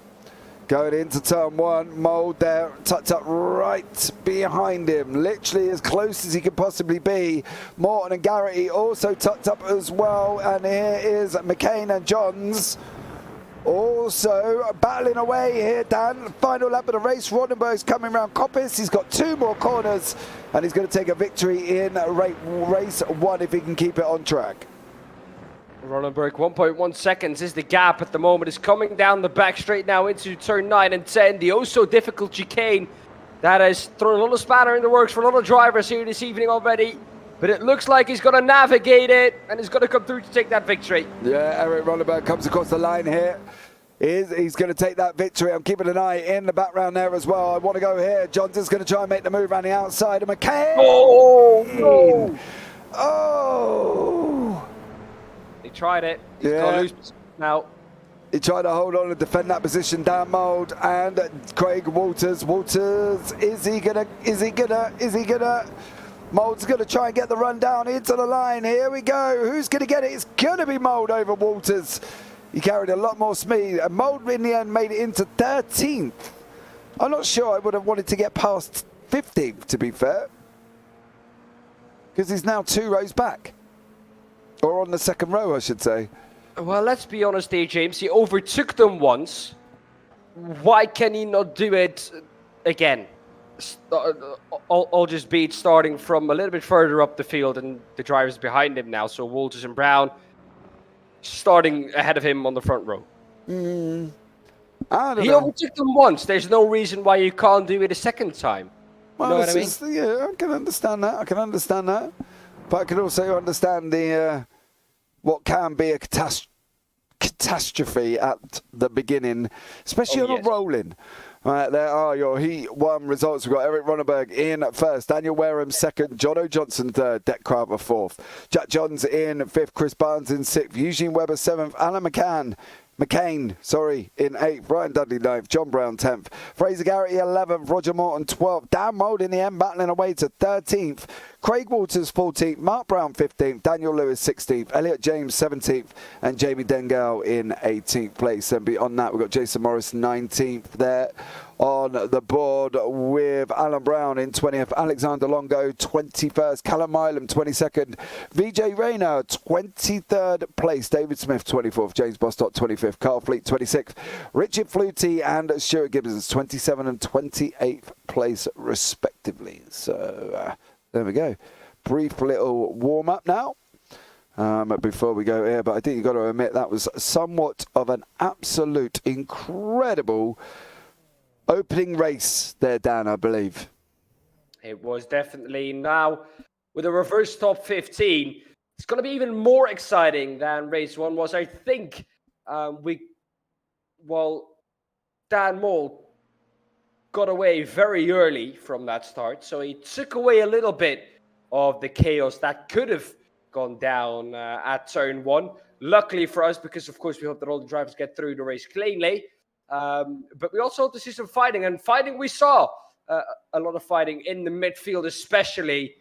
Going into turn 1, Mould there, tucked up right behind him, literally as close as he could possibly be. Morton and Garrity also tucked up as well, and here is McCain and Johns. Also battling away here, Dan. Final lap of the race. Ronenberg's coming round Coppice. He's got 2 more corners, and he's going to take a victory in race 1 if he can keep it on track. Ronenberg, 1.1 seconds is the gap at the moment. Is coming down the back straight now into turn 9 and 10. The oh-so-difficult chicane that has thrown a little spanner in the works for a lot of drivers here this evening already. But it looks like he's going to navigate it, and he's going to come through to take that victory. Yeah, Eric Ronenberg comes across the line here. He's going to take that victory. I'm keeping an eye in the background there as well. I want to go here. Johnson's going to try and make the move around the outside of McCain. Oh, no. Oh. He tried it. He's got to lose now. He tried to hold on and defend that position. Daan Mould and Craig Walters. Walters, is he gonna? Mould's gonna try and get the run down into the line. Here we go. Who's gonna get it? It's gonna be Mould over Walters. He carried a lot more speed, and Mould in the end made it into 13th. I'm not sure I would have wanted to get past 15th, to be fair, because he's now 2 rows back. Or on the second row, I should say. Well, let's be honest here, James. He overtook them once. Why can he not do it again? I'll just beat starting from a little bit further up the field and the drivers behind him now. So Walters and Brown starting ahead of him on the front row. I don't He know. overtook them once. There's no reason why you can't do it a second time. Well, You know what I mean? Yeah, I can understand that. But I can also understand the what can be a catastrophe at the beginning, especially on a rolling. Right, there are your Heat 1 results. We've got Eric Ronenberg in first, Daniel Wareham second, Jono Johnson third, Deck Carver fourth, Jack Johns in fifth, Chris Barnes in sixth, Eugene Webber seventh, Alan McCain in 8th, Brian Dudley 9th, John Brown 10th, Fraser Garrity 11th, Roger Morton 12th, Dan Mould in the end battling away to 13th, Craig Walters 14th, Mark Brown 15th, Daniel Lewis 16th, Elliot James 17th, and Jamie Dengal in 18th place. And beyond that, we've got Jason Morris 19th there on the board with Alan Brown in 20th, Alexander Longo 21st, Callum Milam 22nd, VJ Rayner 23rd place, David Smith 24th, James Bostock 25th, Carl Fleet 26th, Richard Flutie and Stuart Gibbons 27th and 28th place respectively. So there we go. Brief little warm up now. Before we go here, but I think you've got to admit that was somewhat of an absolute incredible opening race there, Dan, I believe. It was definitely. Now, with a reverse top 15, it's going to be even more exciting than race 1 was. I think Dan Mould got away very early from that start, so he took away a little bit of the chaos that could have gone down at turn 1. Luckily for us, because of course we hope that all the drivers get through the race cleanly. But we also hope to see some fighting, and fighting we saw a lot of fighting in the midfield, especially.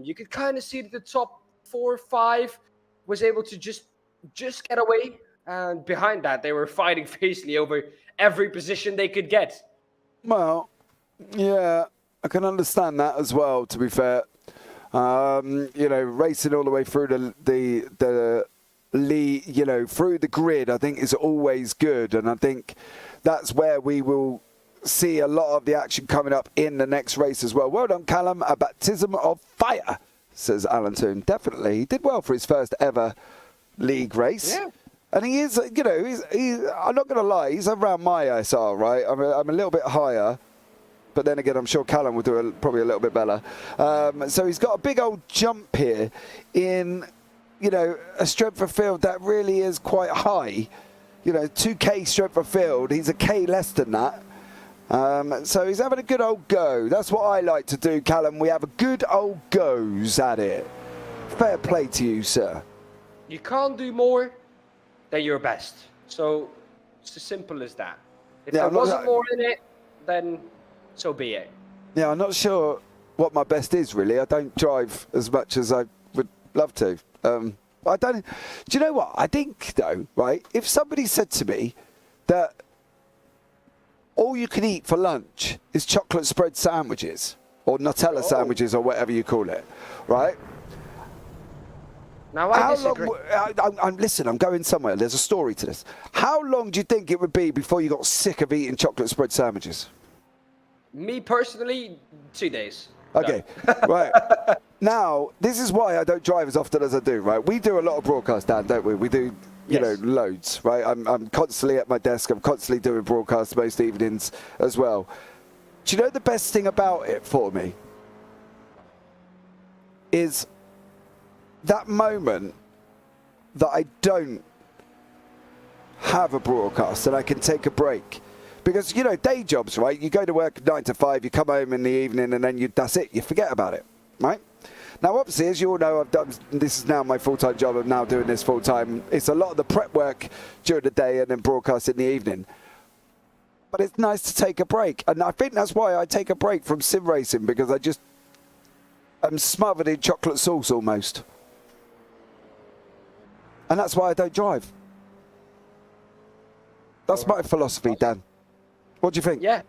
You could kind of see that the top 4 or 5 was able to just just get away. And behind that, they were fighting fiercely over every position they could get. Well, yeah, I can understand that as well, to be fair. Racing all the way through the lead, through the grid, I think is always good. And I think that's where we will see a lot of the action coming up in the next race as well. Well done, Callum. A baptism of fire, says Alan Toon. Definitely. He did well for his first ever league race. Yeah. And he is, I'm not going to lie, he's around my SR, right? I'm a little bit higher. But then again, I'm sure Callum will do probably a little bit better. So he's got a big old jump here in, a strength of field that really is quite high. 2K strength of field. He's a K less than that. So he's having a good old go. That's what I like to do, Callum. We have a good old goes at it. Fair play to you, sir. You can't do more than your best. So it's as simple as that. If there wasn't more in it, then so be it. Yeah, I'm not sure what my best is, really. I don't drive as much as I would love to. I don't. Do you know what? I think, though, right, if somebody said to me that all you can eat for lunch is chocolate spread sandwiches or Nutella sandwiches or whatever you call it, right? Now I disagree. Listen, I'm going somewhere. There's a story to this. How long do you think it would be before you got sick of eating chocolate spread sandwiches? Me personally, 2 days. Okay, right. Now, this is why I don't drive as often as I do, right? We do a lot of broadcast, Dan, don't we? We do, loads, right? I'm constantly at my desk. I'm constantly doing broadcasts most evenings as well. Do you know the best thing about it for me? Is that moment that I don't have a broadcast and I can take a break. Because, day jobs, right? You go to work 9 to 5, you come home in the evening and then that's it. You forget about it, right? Now, obviously, as you all know, this is now my full-time job. I'm now doing this full-time. It's a lot of the prep work during the day and then broadcast in the evening. But it's nice to take a break. And I think that's why I take a break from sim racing, because I'm smothered in chocolate sauce almost. And that's why I don't drive. That's my philosophy, Dan. What do you think? Yeah.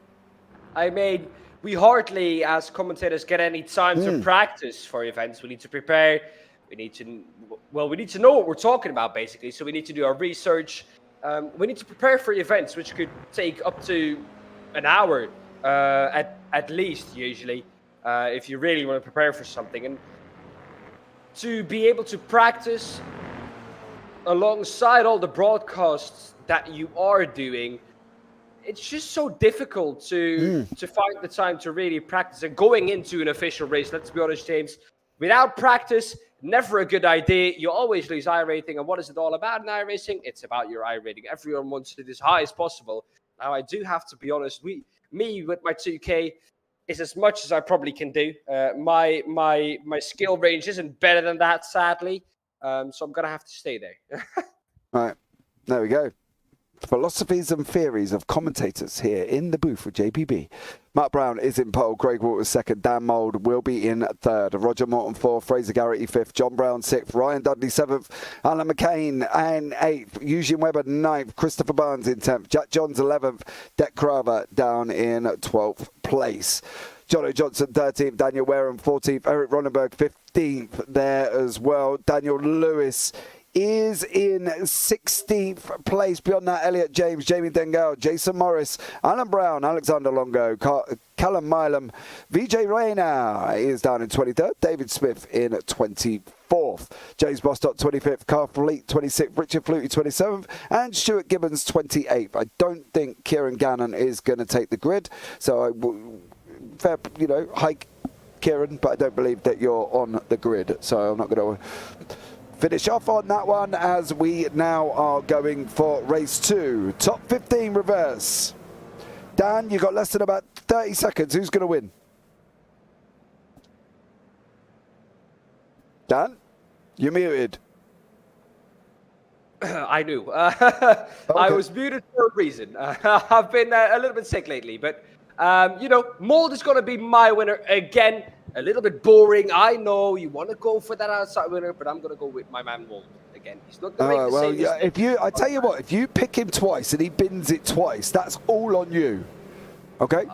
I mean, we hardly, as commentators, get any time to practice for events. We need to prepare. We need to know what we're talking about, basically. So we need to do our research. We need to prepare for events, which could take up to an hour at least, usually, if you really want to prepare for something. And to be able to practice alongside all the broadcasts that you are doing, it's just so difficult to find the time to really practice. And going into an official race, let's be honest, James, without practice, never a good idea. You always lose iRating. And what is it all about in iRacing? It's about your iRating. Everyone wants it as high as possible. Now, I do have to be honest. Me with my 2K is as much as I probably can do. My skill range isn't better than that, sadly. So I'm going to have to stay there. Right. There we go. Philosophies and theories of commentators here in the booth with JPB. Matt Brown is in pole, Craig Waters second, Dan Mould will be in third, Roger Morton fourth, Fraser Garrity fifth, John Brown sixth, Ryan Dudley seventh, Alan McCain in eighth, Eugene Webber ninth, Christopher Barnes in 10th, Jack Johns 11th, Deck Craver down in 12th place. Jono Johnson 13th, Daniel Wareham 14th, Eric Ronenberg 15th there as well. Daniel Lewis is in 16th place. Beyond that, Elliot James, Jamie Dengal, Jason Morris, Alan Brown, Alexander Longo, Callum Milam, VJ Rayner is down in 23rd, David Smith in 24th, James Bostock 25th, Carl Fleet 26th, Richard Flutie 27th, and Stuart Gibbons 28th. I don't think Kieran Gannon is going to take the grid, so fair, hike Kieran, but I don't believe that you're on the grid, so I'm not going to finish off on that one as we now are going for race 2. Top 15 reverse. Dan, you got less than about 30 seconds. Who's going to win? Dan, you're muted. I knew. Okay. I was muted for a reason. I've been a little bit sick lately, but Mould is going to be my winner again. A little bit boring. I know you want to go for that outside winner, but I'm going to go with my man Mould again. again. He's not going to make the well, same yeah, mistake. I tell you what, if you pick him twice and he bins it twice, that's all on you. Okay?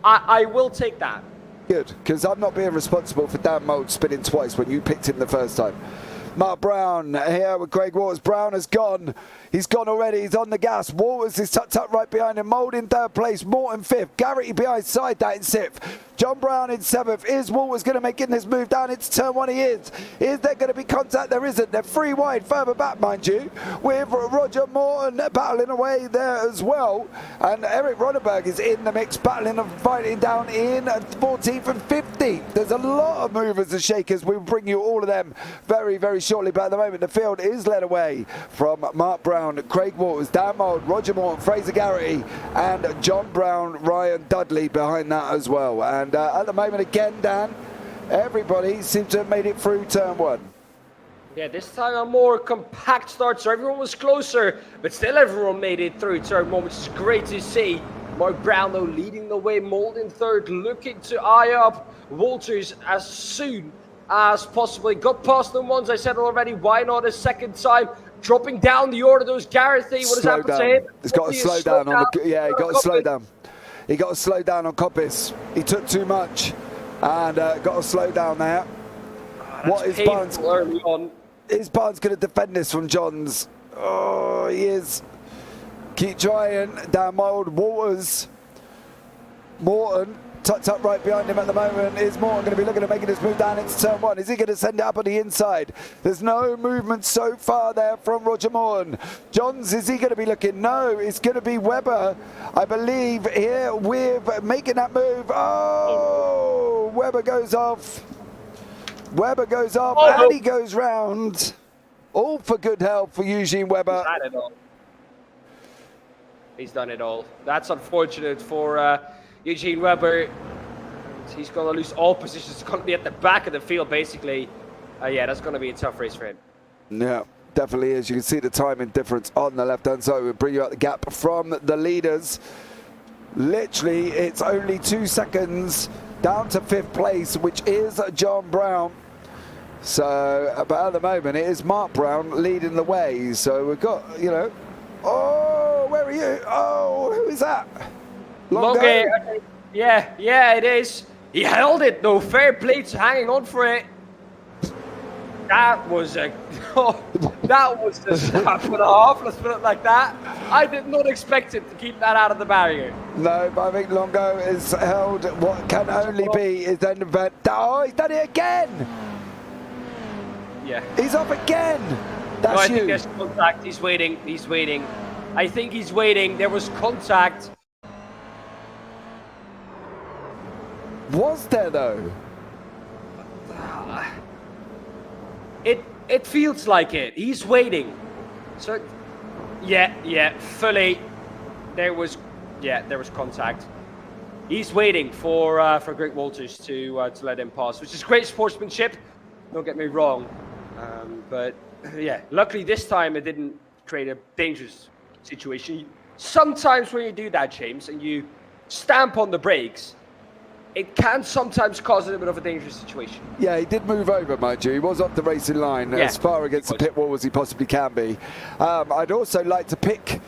I will take that. Good, because I'm not being responsible for Dan Mould spinning twice when you picked him the first time. Mark Brown here with Craig Waters. Brown has gone. He's gone already. He's on the gas. Waters is tucked up right behind him. Mould in third place. Morton fifth. Garrity behind side that in sixth. John Brown in seventh. Is Waters going to make in this move down into turn one? He is. Is there going to be contact? There isn't. They're three wide further back, mind you, with Roger Morton battling away there as well. And Eric Ronneberg is in the mix, battling and fighting down in 14th and 15th. There's a lot of movers and shakers. We'll bring you all of them very, very shortly. But at the moment, the field is led away from Mark Brown, Craig Waters, Dan Mould, Roger Morton, Fraser Garrity, and John Brown, Ryan Dudley behind that as well. And at the moment, again, Dan, everybody seems to have made it through turn one. Yeah, this time a more compact start, so everyone was closer, but still everyone made it through turn one, which is great to see. Mark Brown, though, leading the way. Mould in third, looking to eye up Walters as soon as possible. Got past them once, I said already. Why not a second time? Dropping down the order, those Garrity. What has happened to him? He's got to slow down on the. Yeah, he got to slow down. He got to slow down on Coppice. He took too much, and got to slow down there. What is Barnes? Early on. Is Barnes going to defend this from Johns? Oh, he is. Keep trying. Down Mould, Waters, Morton. Tucked up right behind him at the moment. Is Morton going to be looking at making this move down into turn one? Is he going to send it up on the inside? There's no movement so far there from Roger Morton. Johns, is he going to be looking? No, it's going to be Webber, I believe, here with making that move. Oh, Webber goes off. Webber goes off, and he goes round. All for good health for Eugene Webber. He's done it all. He's done it all. That's unfortunate for Eugene Webber. He's going to lose all positions. It's going to be at the back of the field, basically. Yeah, that's going to be a tough race for him. Yeah, definitely is. You can see the timing difference on the left-hand side. We'll bring you out the gap from the leaders. Literally, it's only 2 seconds down to fifth place, which is John Brown. So, but at the moment, it is Mark Brown leading the way. So we've got, you know, oh, where are you? Oh, who is that? Longo. Yeah, it is. He held it, though. Fair play to hanging on for it. That was a snap and a half. Let's put it like that. I did not expect him to keep that out of the barrier. No, but I think Longo has held what can only be his end event. Oh, he's done it again. Yeah. He's up again. That's no, I think there's contact. He's waiting. I think he's waiting. There was contact. Was there though? It feels like it. He's waiting. So, yeah, fully. There was contact. He's waiting for Greg Walters to let him pass, which is great sportsmanship. Don't get me wrong, but yeah, luckily this time it didn't create a dangerous situation. Sometimes when you do that, James, and you stamp on the brakes, it can sometimes cause a bit of a dangerous situation. Yeah, he did move over, mind you. He was off the racing line as far against the pit wall as he possibly can be. I'd also like to pick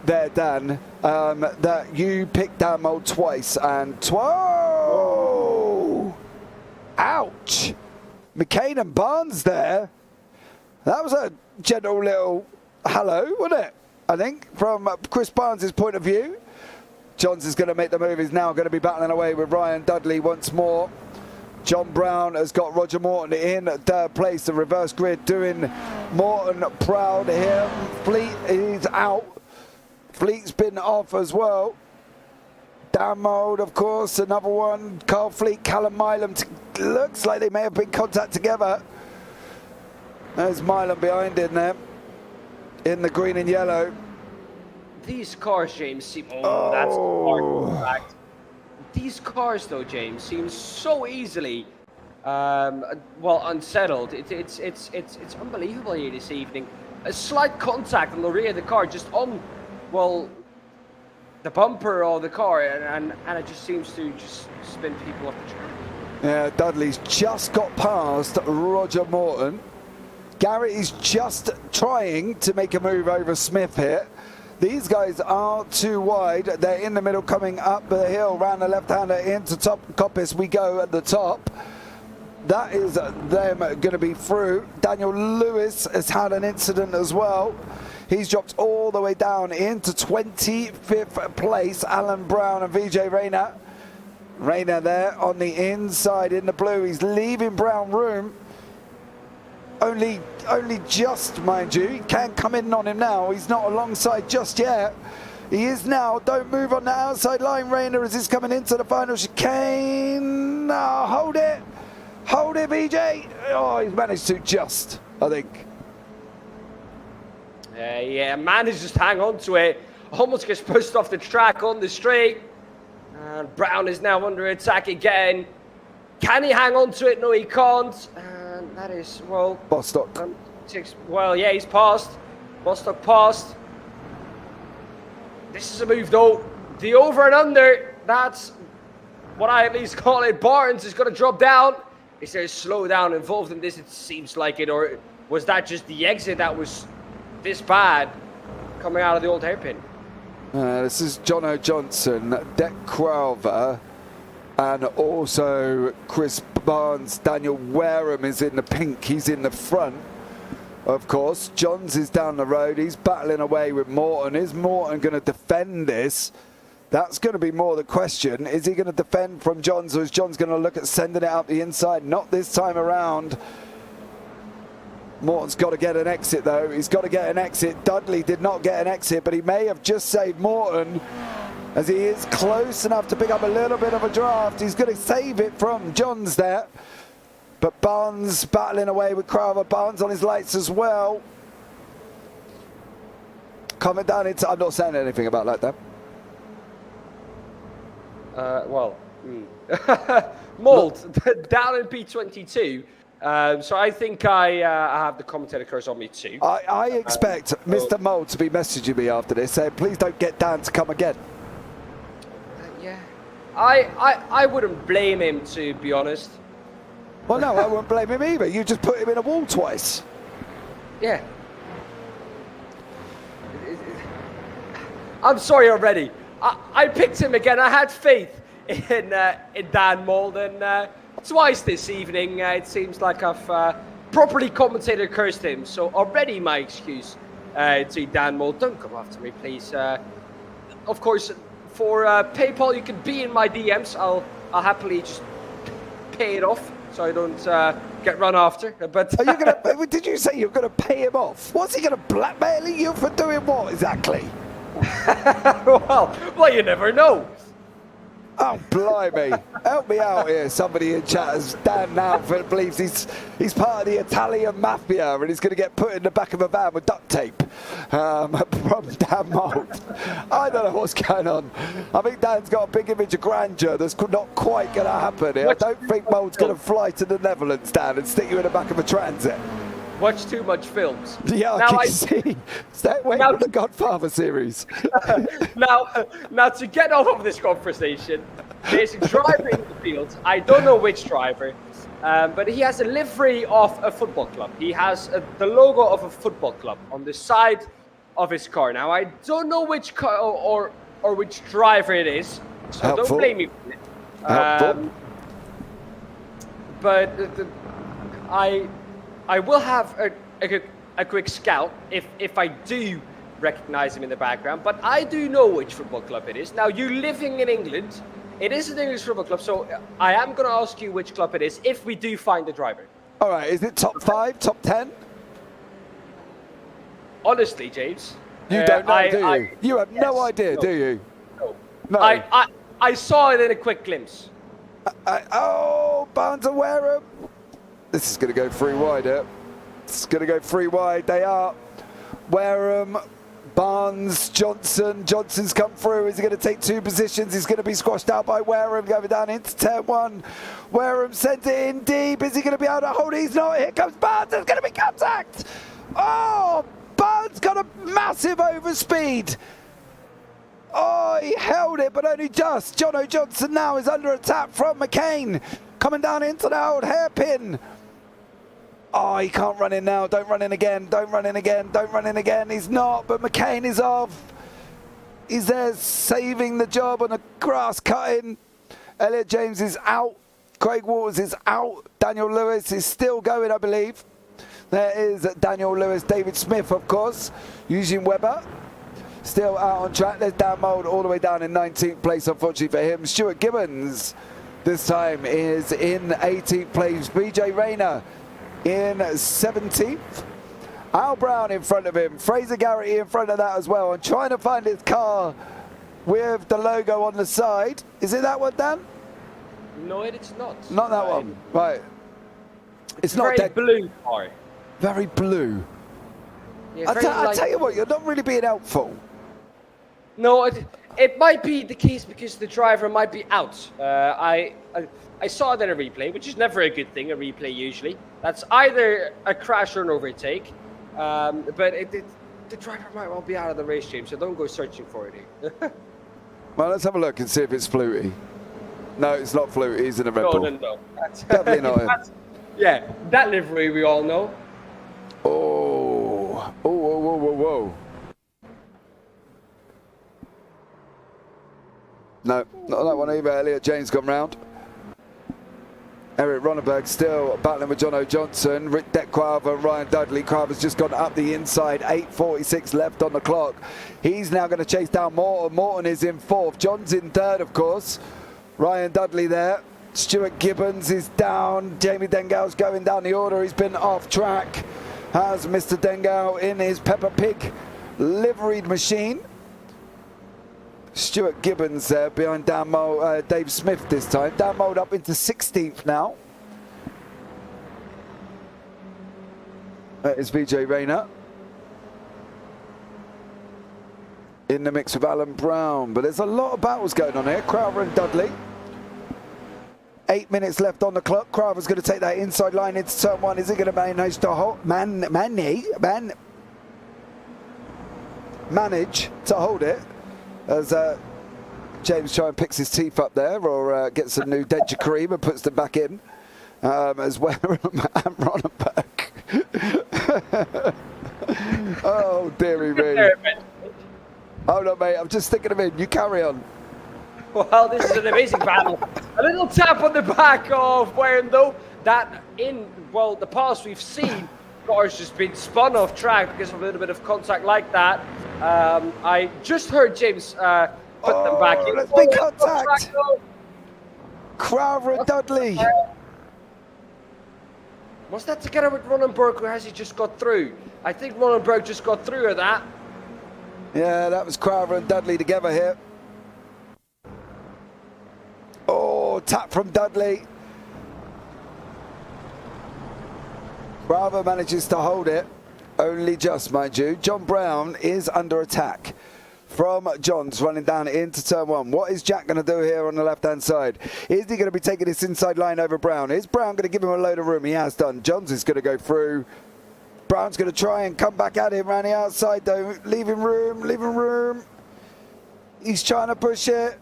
there, Dan, that you picked Dan Mould twice and ouch! McCain and Barnes there. That was a gentle little hello, wasn't it? I think, from Chris Barnes' point of view. Johns is going to make the move. He's now going to be battling away with Ryan Dudley once more. John Brown has got Roger Morton in third place. The reverse grid doing Morton proud here. Fleet is out. Fleet's been off as well. Dan Mould, of course, another one. Carl Fleet, Callum Milam. Looks like they may have been contact together. There's Milam behind in there, in the green and yellow. These cars, James, seem... Oh, that's a hard fact. These cars, though, James, seem so easily, unsettled. It's unbelievable here this evening. A slight contact on the rear of the car, just on, the bumper of the car, and it just seems to just spin people off the track. Yeah, Dudley's just got past Roger Morton. Garrett is just trying to make a move over Smith here. These guys are too wide. They're in the middle, coming up the hill, round the left-hander into top coppice. We go at the top. That is them going to be through. Daniel Lewis has had an incident as well. He's dropped all the way down into 25th place. Alan Brown and VJ Rayner. Rayner there on the inside in the blue. He's leaving Brown room. Only just, mind you. He can't come in on him now. He's not alongside just yet. He is now. Don't move on the outside line, Rayner, as he's coming into the final chicane. Oh, hold it. Hold it, VJ. Oh, he's managed to just, I think. Yeah, managed to hang on to it. Almost gets pushed off the track on the straight. And Brown is now under attack again. Can he hang on to it? No, he can't. And that is, well... Bostock. Well, yeah, he's passed. Bostock passed. This is a move, though. The over and under, that's what I at least call it. Barnes is going to drop down. Is there a slowdown involved in this? It seems like it. Or was that just the exit that was this bad coming out of the old hairpin? This is Jono Johnson, Deck Crowther, and also Chris Barnes. Daniel Wareham is in the pink. He's in the front, of course. Johns is down the road. He's battling away with Morton. Is Morton going to defend this? That's going to be more the question. Is he going to defend from Johns, or is Johns going to look at sending it out the inside? Not this time around. Morton's got to get an exit, though. He's got to get an exit. Dudley did not get an exit, but he may have just saved Morton, as he is close enough to pick up a little bit of a draft. He's going to save it from Johns there. But Barnes battling away with Crowther. Barnes on his lights as well. Coming down into... I'm not saying anything about that, Dan. Mold, down in P22. So I think I have the commentator curse on me too. I expect Mr. Mold to be messaging me after this, saying, please don't get Dan to come again. Yeah. I wouldn't blame him, to be honest. Well, no, I wouldn't blame him either. You just put him in a wall twice. Yeah. I'm sorry already. I picked him again. I had faith in Dan Mold, and twice this evening it seems like I've properly commentator cursed him. So already my excuse to Dan Mold. Don't come after me, please. Of course, for PayPal, you can be in my DMs. I'll happily just pay it off, so I don't get run after. But are you gonna? Did you say you're gonna pay him off? What's he gonna blackmail you for doing what exactly? well, you never know. Oh, blimey. Help me out here. Somebody in chat has Dan now believes he's part of the Italian mafia and he's going to get put in the back of a van with duct tape from Dan Mold. I don't know what's going on. I think Dan's got a big image of grandeur that's not quite going to happen here. I don't think Mold's going to fly to the Netherlands, Dan, and stick you in the back of a transit. Watch too much films. Yeah, I can see. Stay away from the Godfather series. now, to get off of this conversation, there's a driver in the field. I don't know which driver, but he has a livery of a football club. He has the logo of a football club on the side of his car. Now, I don't know which car or which driver it is, so Helpful. don't blame me for it. But I will have a quick scout if I do recognize him in the background, but I do know which football club it is. Now, you living in England, it is an English football club, so I am going to ask you which club it is if we do find the driver. All right, is it top 5, top 10? Honestly, James. You don't know, do you? You have no idea, do you? No. I saw it in a quick glimpse. Oh, Barnes and Wareham. This is going to go 3 wide here. It's going to go 3 wide. They are. Wareham, Barnes, Johnson. Johnson's come through. Is he going to take 2 positions? He's going to be squashed out by Wareham, going down into turn 1. Wareham sends it in deep. Is he going to be able to hold it? He's not. Here comes Barnes. There's going to be contact. Oh, Barnes got a massive overspeed. Oh, he held it, but only just. Jono Johnson now is under attack from McCain. Coming down into the old hairpin. Oh, he can't run in now. Don't run in again. Don't run in again. Don't run in again. He's not, but McCain is off. He's there saving the job on a grass cutting. Elliot James is out. Craig Waters is out. Daniel Lewis is still going, I believe. There is Daniel Lewis. David Smith, of course. Eugene Webber still out on track. There's Dan Mould all the way down in 19th place, unfortunately for him. Stuart Gibbons this time is in 18th place. BJ Rayner in 17th. Al Brown in front of him. Fraser Garrity in front of that as well. And trying to find his car with the logo on the side. Is it that one, Dan? No, it's not. Not that one. Right. It's not very blue car. Very blue. Yeah, I tell you what, you're not really being helpful. No, it might be the case because the driver might be out. I saw it in a replay, which is never a good thing, a replay usually. That's either a crash or an overtake. But the driver might well be out of the race, James, so don't go searching for it. Well, let's have a look and see if it's Flutie. No, it's not Flutie. He's in a Red Bull. No. Definitely not him. Yeah, that livery we all know. Oh, whoa. No, not that one either. Elliot James gone round. Eric Ronneberg still battling with Jono Johnson. Rick Decquaver and Ryan Dudley. Quaver's just gone up the inside. 8:46 left on the clock. He's now going to chase down Morton. Morton is in fourth. John's in third, of course. Ryan Dudley there. Stuart Gibbons is down. Jamie Dengal's going down the order. He's been off track. Has Mr. Dengal in his Peppa Pig liveried machine. Stuart Gibbons there behind Dan Mould, Dave Smith this time. Dan Mould up into 16th now. That is VJ Rayner. In the mix with Alan Brown. But there's a lot of battles going on here. Crowther and Dudley. 8 minutes left on the clock. Crowther's going to take that inside line into turn one. Is he going to manage to hold it? As James try and picks his teeth up there, or gets a new denture cream and puts them back in, as well. And Ronneberg. Oh, dearie me. Hold on, mate. I'm just sticking them in. You carry on. Well, this is an amazing battle. A little tap on the back of Warren, though. That in, well, the past we've seen, cars just been spun off track because of a little bit of contact like that. I just heard James put them back in. Let's be contact. Crowther and Dudley. Was that together with Ronneberg, or has he just got through? I think Ronneberg just got through of that. Yeah, that was Crowther and Dudley together here. Oh, tap from Dudley. Crowther manages to hold it. Only just, mind you. John Brown is under attack from Johns running down into turn one. What is Jack going to do here on the left-hand side? Is he going to be taking this inside line over Brown? Is Brown going to give him a load of room? He has done. Johns is going to go through. Brown's going to try and come back at him around the outside, though. Leaving room. He's trying to push it.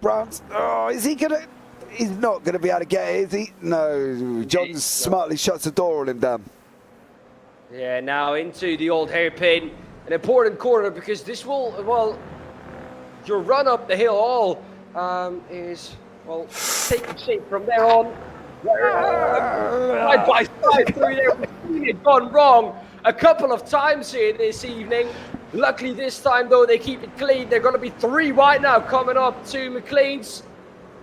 Brown's, is he going to... He's not going to be able to get it, is he? No. Johns smartly shuts the door on him, Dan. Yeah, now into the old hairpin. An important corner because this will, well, your run up the hill all is, well, taking shape from there on. Side by side through there. We've seen it gone wrong a couple of times here this evening. Luckily this time, though, they keep it clean. They're going to be 3 wide now coming up to McLean's.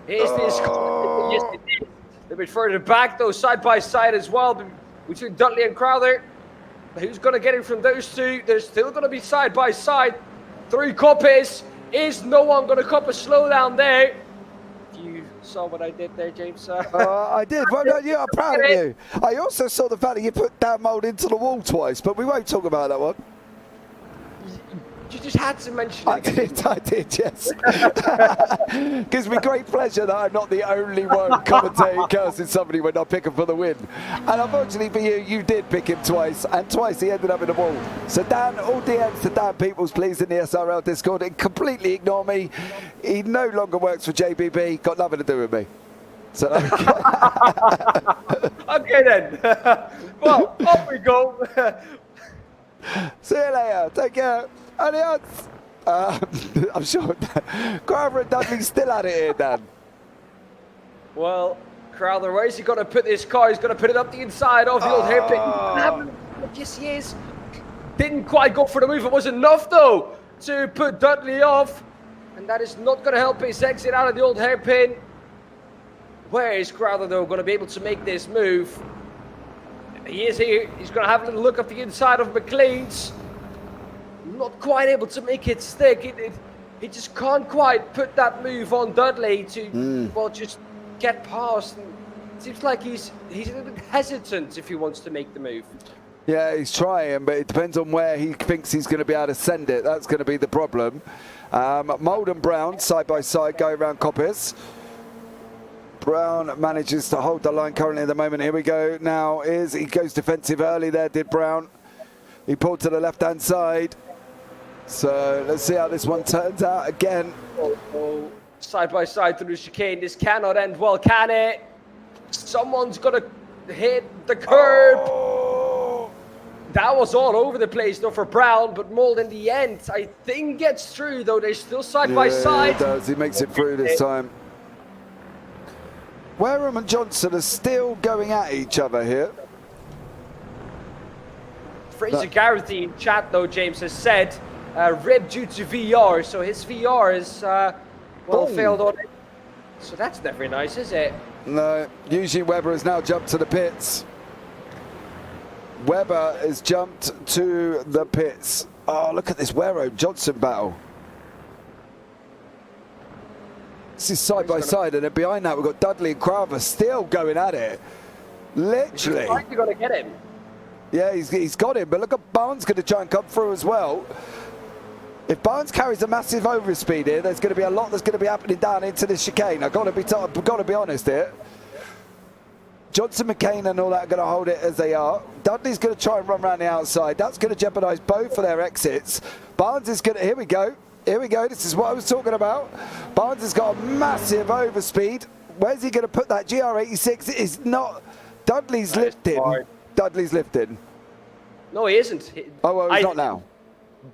Here's this. Yes, it is. A little bit further back, though, side by side as well, between Dudley and Crowther. Who's going to get it from those two? They're still going to be side by side. 3 copies. Is no one going to cop a slowdown there? You saw what I did there, James? I did. Well, no, yeah, I'm proud of you. I also saw the fact that you put Dan Mould into the wall twice, but we won't talk about that one. You just had to mention it. I did, yes. Gives me great pleasure that I'm not the only one commentating cursing somebody when I pick him for the win. And unfortunately for you, you did pick him twice, and twice he ended up in the wall. So Dan, all DMs to Dan Peoples, please, in the SRL Discord. And completely ignore me. He no longer works for JPB. Got nothing to do with me. So there we go. Okay then. Well, off we go. See you later. Take care. Adios. I'm sure Crowther and Dudley's still at it here, Dan. Well, Crowther, where is he going to put this car? He's going to put it up the inside of the old hairpin. Yes, he is. Didn't quite go for the move. It was enough, though, to put Dudley off. And that is not going to help his exit out of the old hairpin. Where is Crowther, though, going to be able to make this move? He is here. He's going to have a little look at the inside of McLean's. Not quite able to make it stick. He just can't quite put that move on Dudley to, well, just get past. And it seems like he's a little bit hesitant if he wants to make the move. Yeah, he's trying, but it depends on where he thinks he's going to be able to send it. That's going to be the problem. Mould and Brown, side by side, go around Coppice. Brown manages to hold the line currently at the moment. Here we go. Now he goes defensive early there, did Brown. He pulled to the left-hand side. So let's see how this one turns out again. Side by side through the chicane. This cannot end well, can it? Someone's going to hit the curb. Oh. That was all over the place, though, for Brown, but Mould in the end, I think, gets through, though. They're still side by side. He does. He makes it through this time. Wareham and Johnson are still going at each other here. Fraser Garrity in chat, though, James has said, ripped due to VR, so his VR is, failed on it. So that's not very nice, is it? No, Eugene Webber has now jumped to the pits. Webber has jumped to the pits. Oh, look at this Wareham Johnson battle. This is side by side, and then behind that we've got Dudley and Crowther still going at it. Literally. He's finally going to get him. Yeah, he's got him, but look at Barnes going to try and come through as well. If Barnes carries a massive overspeed here, there's going to be a lot that's going to be happening down into the chicane. I've got to be honest here. Johnson, McCain and all that are going to hold it as they are. Dudley's going to try and run around the outside. That's going to jeopardise both of their exits. Barnes is going to, here we go. Here we go, this is what I was talking about. Barnes has got a massive overspeed. Where's he going to put that? GR86 is not, Dudley's lifting. Dudley's lifting. No, he isn't. Oh, well, he's not now.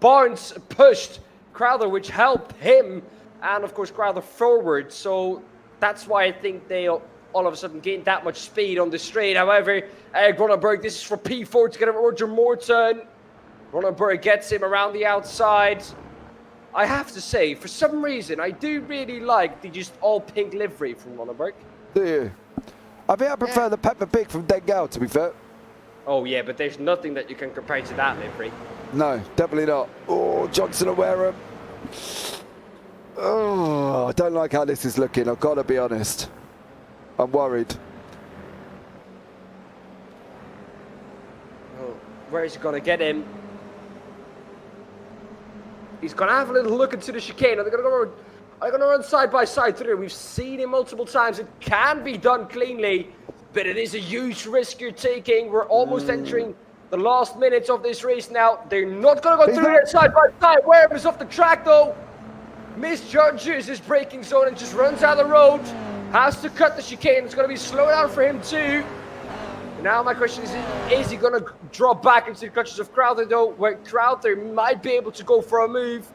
Barnes pushed Crowther, which helped him, and of course Crowther forward. So that's why I think they all of a sudden gained that much speed on the straight. However, Gronenberg, this is for P4 to get him Roger Morton. Gronenberg gets him around the outside. I have to say, for some reason, I do really like the just all pink livery from Gronenberg. Do you? I think I prefer the Pepper Pig from Dengal, to be fair. Oh yeah, but there's nothing that you can compare to that livery. No, definitely not. Oh, Johnson and Wareham. Oh, I don't like how this is looking, I've got to be honest. I'm worried. Oh, where is he going to get him? He's going to have a little look into the chicane. They're going to run side by side through. We've seen it multiple times. It can be done cleanly, but it is a huge risk you're taking. We're almost entering the last minutes of this race now. They're not going to go through it side by side. Wareham is off the track, though. Misjudges his braking zone and just runs out of the road. Has to cut the chicane. It's going to be slow down for him, too. Now my question is he going to drop back into the clutches of Crowther, though, where Crowther might be able to go for a move.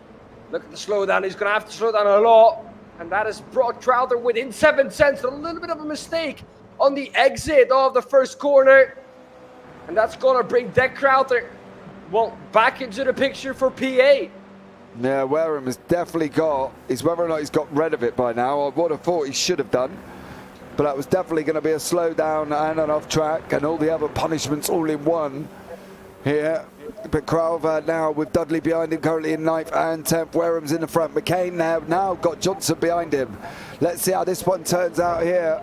Look at the slowdown. He's going to have to slow down a lot. And that has brought Crowther within 7 cents. A little bit of a mistake on the exit of the first corner. And that's going to bring Deck Crowther, well, back into the picture for PA. Yeah, Wareham has definitely got, is whether or not he's got rid of it by now. I would have thought he should have done. But that was definitely going to be a slowdown and an off track and all the other punishments all in one here. But Crowther now with Dudley behind him currently in 9th and 10th. Wareham's in the front. McCain now got Johnson behind him. Let's see how this one turns out here.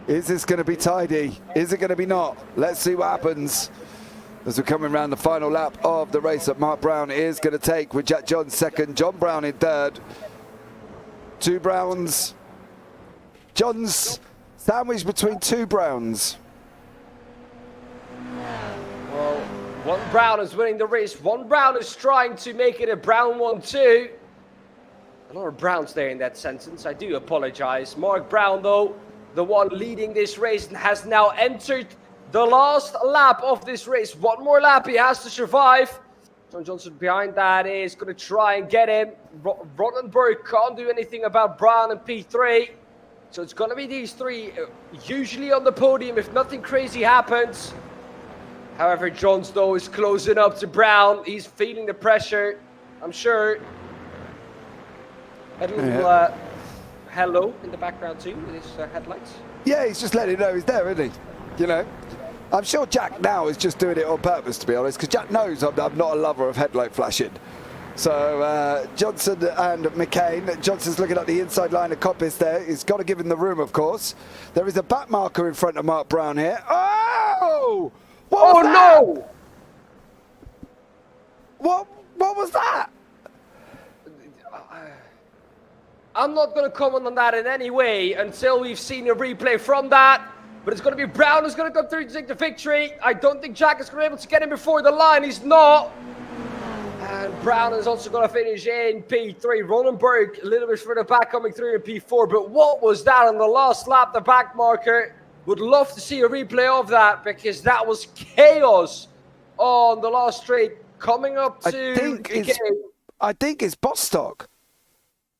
Is this going to be tidy? Is it going to be not? Let's see what happens. As we're coming around the final lap of the race that Mark Brown is going to take with Jack John second, John Brown in third. 2 Browns. John's sandwiched between 2 Browns. Well, 1 Brown is winning the race. 1 Brown is trying to make it a Brown 1-2. A lot of Browns there in that sentence. I do apologize. Mark Brown, though, the one leading this race, and has now entered the last lap of this race. One more lap he has to survive. John Johnson behind that is going to try and get him. Rottenberg can't do anything about Brown and P3. So it's going to be these three, usually on the podium if nothing crazy happens. However, Johns, though, is closing up to Brown. He's feeling the pressure, I'm sure. A little hello in the background too with his headlights. Yeah, he's just letting you know he's there, isn't he? You know, I'm sure Jack now is just doing it on purpose, to be honest, because Jack knows I'm not a lover of headlight flashing. So Johnson and McCain. Johnson's looking at the inside line of Coppice there. He's got to give him the room, of course. There is a back marker in front of Mark Brown here. Oh! What was that? No! What was that? I'm not going to comment on that in any way until we've seen a replay from that. But it's going to be Brown who's going to come through to take the victory. I don't think Jack is going to be able to get him before the line. He's not. And Brown is also going to finish in P3. Ronenberg a little bit further back coming through in P4. But what was that on the last lap, the back marker? Would love to see a replay of that because that was chaos on the last straight coming up to I think it's Bostock.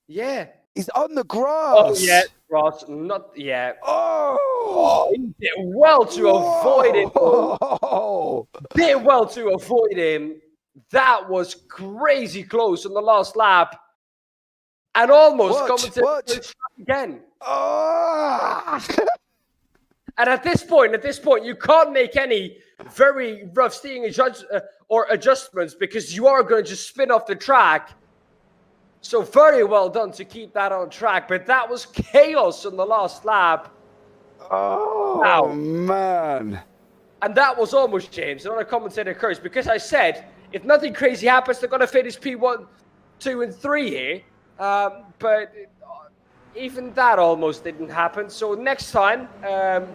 Yeah. He's on the grass. Oh, yeah, Ross. Not, yeah. Oh! He did well to avoid it. Oh! Did well to avoid him. That was crazy close on the last lap. And almost coming to again. Oh! And at this point, you can't make any very rough steering adjustments because you are going to just spin off the track. So very well done to keep that on track. But that was chaos on the last lap. Oh, wow. Man. And that was almost, James, not a commentator curse, because I said, if nothing crazy happens, they're going to finish P1, 2, and 3 here. But even that almost didn't happen. So next time,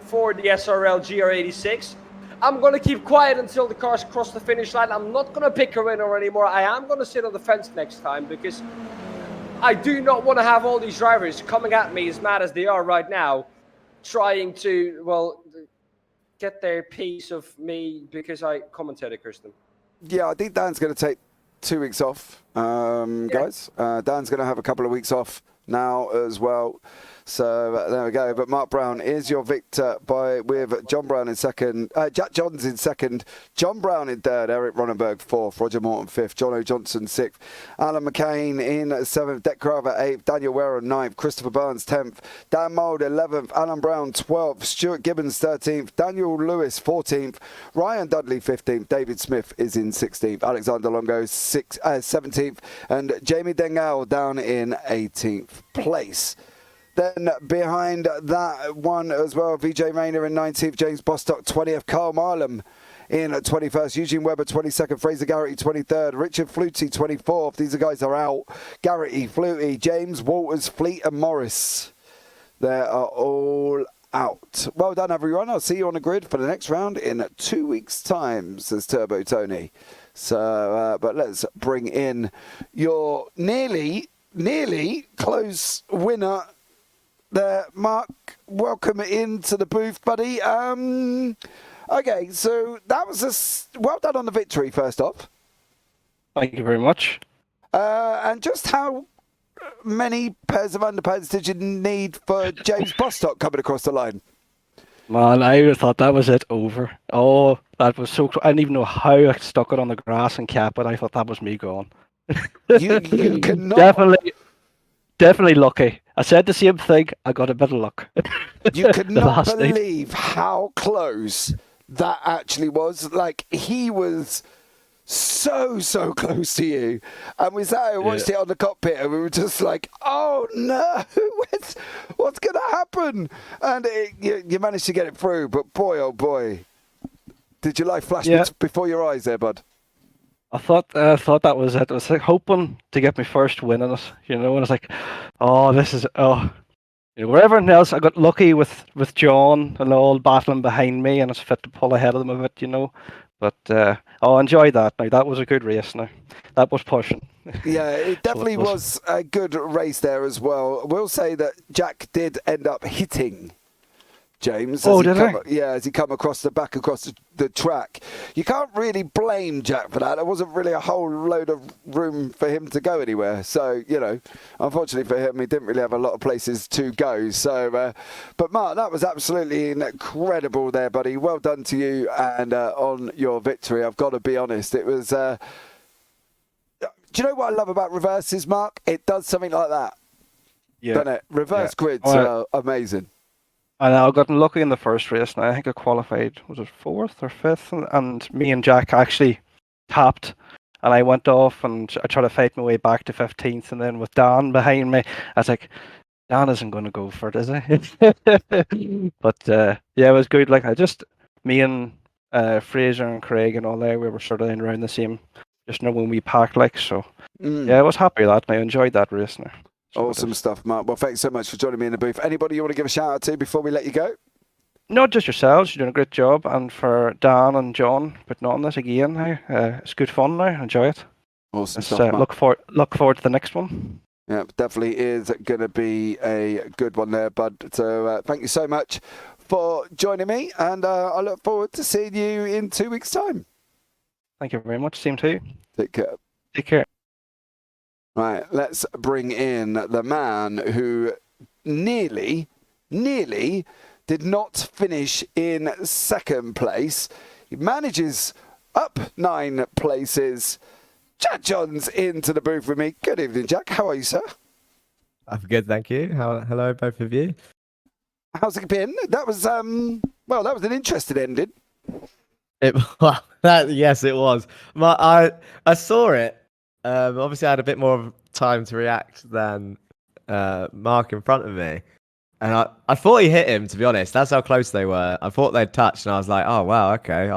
for the SRL GR86, I'm going to keep quiet until the cars cross the finish line. I'm not going to pick a winner anymore. I am going to sit on the fence next time because I do not want to have all these drivers coming at me as mad as they are right now, trying to, well, get their piece of me because I commentator cursed them. Yeah, I think Dan's going to take 2 weeks off, guys. Dan's going to have a couple of weeks off now as well. So there we go. But Mark Brown is your victor with John Brown in second, Jack Johns in second, John Brown in third, Eric Ronenberg fourth, Roger Morton fifth, John O'Johnson sixth, Alan McCain in seventh, Deck Carver eighth, Daniel Ware ninth, Christopher Burns 10th, Dan Mould 11th, Alan Brown 12th, Stuart Gibbons 13th, Daniel Lewis 14th, Ryan Dudley 15th, David Smith is in 16th, Alexander Longo 17th, and Jamie Dengel down in 18th place. Then behind that one as well, VJ Rayner in 19th, James Bostock 20th, Carl Marlam in 21st, Eugene Webber 22nd, Fraser Garrity 23rd, Richard Flutie 24th. These guys are out. Garrity, Flutie, James, Walters, Fleet and Morris. They are all out. Well done, everyone. I'll see you on the grid for the next round in 2 weeks' time, says Turbo Tony. So, but let's bring in your nearly close winner there, Mark. Welcome into the booth, buddy. Okay, so that was well done on the victory, first off. Thank you very much. And just how many pairs of underpants did you need for James Bostock coming across the line? Man, I would have thought that was it over. Oh, that was so... I didn't even know how I stuck it on the grass and kept it. I thought that was me gone. You cannot... Definitely lucky. I said the same thing. I got a bit of luck. You could not believe how close that actually was. Like, he was so close to you. And we sat and watched it on the cockpit and we were just like, oh no, what's going to happen? And you managed to get it through. But boy, oh boy, did your life flash before your eyes there, bud? I thought that was it. I was like hoping to get my first win in it, and I was like, oh, this is where everyone else, I got lucky with John and all battling behind me, and I was fit to pull ahead of them a bit, But I enjoyed that. Now that was a good race. Now that was pushing. Yeah, it definitely was a good race there as well. We'll say that Jack did end up hitting James. Oh, did he? Yeah, as he come across the track. You can't really blame Jack for that. There wasn't really a whole load of room for him to go anywhere. So, you know, unfortunately for him, he didn't really have a lot of places to go. So, but Mark, that was absolutely incredible there, buddy. Well done to you and on your victory. I've got to be honest. It was... do you know what I love about reverses, Mark? It does something like that. Yeah. Doesn't it? Reverse grids are amazing. And I got lucky in the first race, and I think I qualified, was it 4th or 5th? And me and Jack actually tapped, and I went off and I tried to fight my way back to 15th, and then with Daan behind me, I was like, Daan isn't going to go for it, is he? But yeah, it was good. Like, me and Fraser and Craig and all there, we were sort of in around the same, just when we packed, like, so. Yeah, I was happy with that, and I enjoyed that race now. Awesome stuff, Mark. Well, thanks so much for joining me in the booth. Anybody you want to give a shout out to before we let you go? Not just yourselves, you're doing a great job, and for Dan and John putting on this again now. It's good fun now. Enjoy it. Awesome stuff, Mark. Look forward to the next one. Yeah, definitely is going to be a good one there, bud. So thank you so much for joining me, and I look forward to seeing you in 2 weeks' time. Thank you very much. Same to you. Take care. Take care. Right, let's bring in the man who nearly did not finish in second place. He manages up 9 places. Jack Johns into the booth with me. Good evening, Jack. How are you, sir? I'm good, thank you. Hello, both of you. How's it been? That was that was an interesting ending. Yes, it was. I saw it. Obviously, I had a bit more of time to react than Mark in front of me, and I thought he hit him. To be honest, that's how close they were. I thought they'd touched, and I was like, "Oh wow, okay,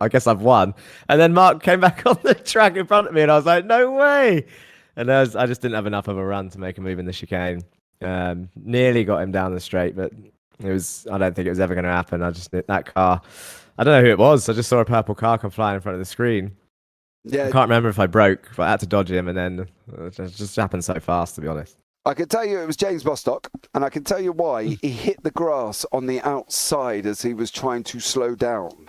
I guess I've won." And then Mark came back on the track in front of me, and I was like, "No way!" And I just didn't have enough of a run to make a move in the chicane. Nearly got him down the straight, but I don't think it was ever going to happen. That car. I don't know who it was. I just saw a purple car come flying in front of the screen. Yeah, I can't remember if I broke, but I had to dodge him, and then it just happened so fast, to be honest. I can tell you it was James Bostock, and I can tell you why. He hit the grass on the outside as he was trying to slow down.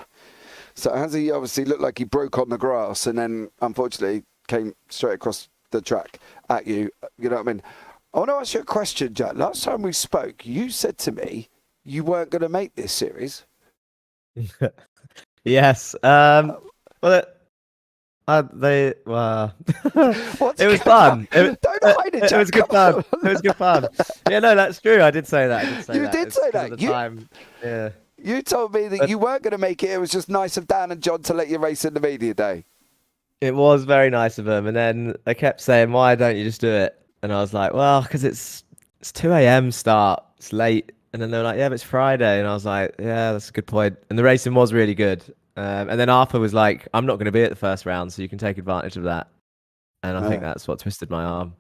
So as he obviously looked like he broke on the grass, and then unfortunately came straight across the track at you. You know what I mean? I want to ask you a question, Jack. Last time we spoke, you said to me you weren't going to make this series. Yes. Well, it was fun. Don't hide it, Jack. It was good fun. It was good fun. Yeah, no, that's true. I did say that. You did say that. Yeah. You told me that you weren't going to make it. It was just nice of Dan and John to let you race in the media day. It was very nice of them. And then they kept saying, "Why don't you just do it?" And I was like, "Well, because it's 2 a.m. start. It's late." And then they were like, "Yeah, but it's Friday." And I was like, "Yeah, that's a good point." And the racing was really good. And then Arthur was like, "I'm not going to be at the first round, so you can take advantage of that." And I think that's what twisted my arm.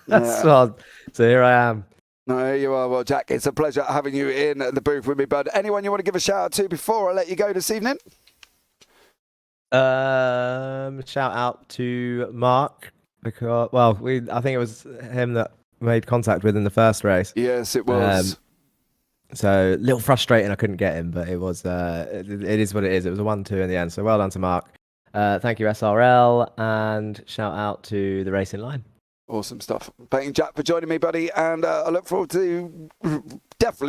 So here I am. No, here you are. Well, Jack, it's a pleasure having you in the booth with me, bud. Anyone you want to give a shout out to before I let you go this evening? Shout out to Mark, because I think it was him that made contact with in the first race. Yes, it was. So a little frustrating I couldn't get him, but it was it is what it is. It was a 1-2 in the end. So well done to Mark. Thank you, SRL, and shout out to the racing line. Awesome stuff. Thank you, Jack, for joining me, buddy, and I look forward to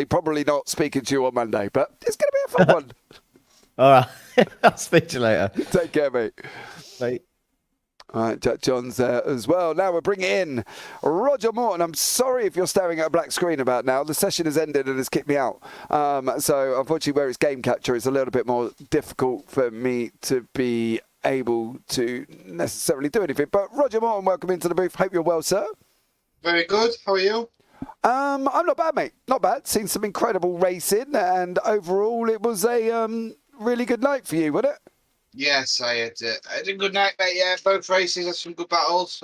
probably not speaking to you on Monday, but it's going to be a fun one. All right. I'll speak to you later. Take care, mate. Bye. All right, Jack John's there as well. Now we're bringing in Roger Morton. I'm sorry if you're staring at a black screen about now. The session has ended and has kicked me out. So unfortunately, where it's game capture, it's a little bit more difficult for me to be able to necessarily do anything. But Roger Morton, welcome into the booth. Hope you're well, sir. Very good. How are you? I'm not bad, mate. Not bad. Seen some incredible racing, and overall, it was a really good night for you, wasn't it? Yes, I had a good night, mate. Yeah, both races had some good battles.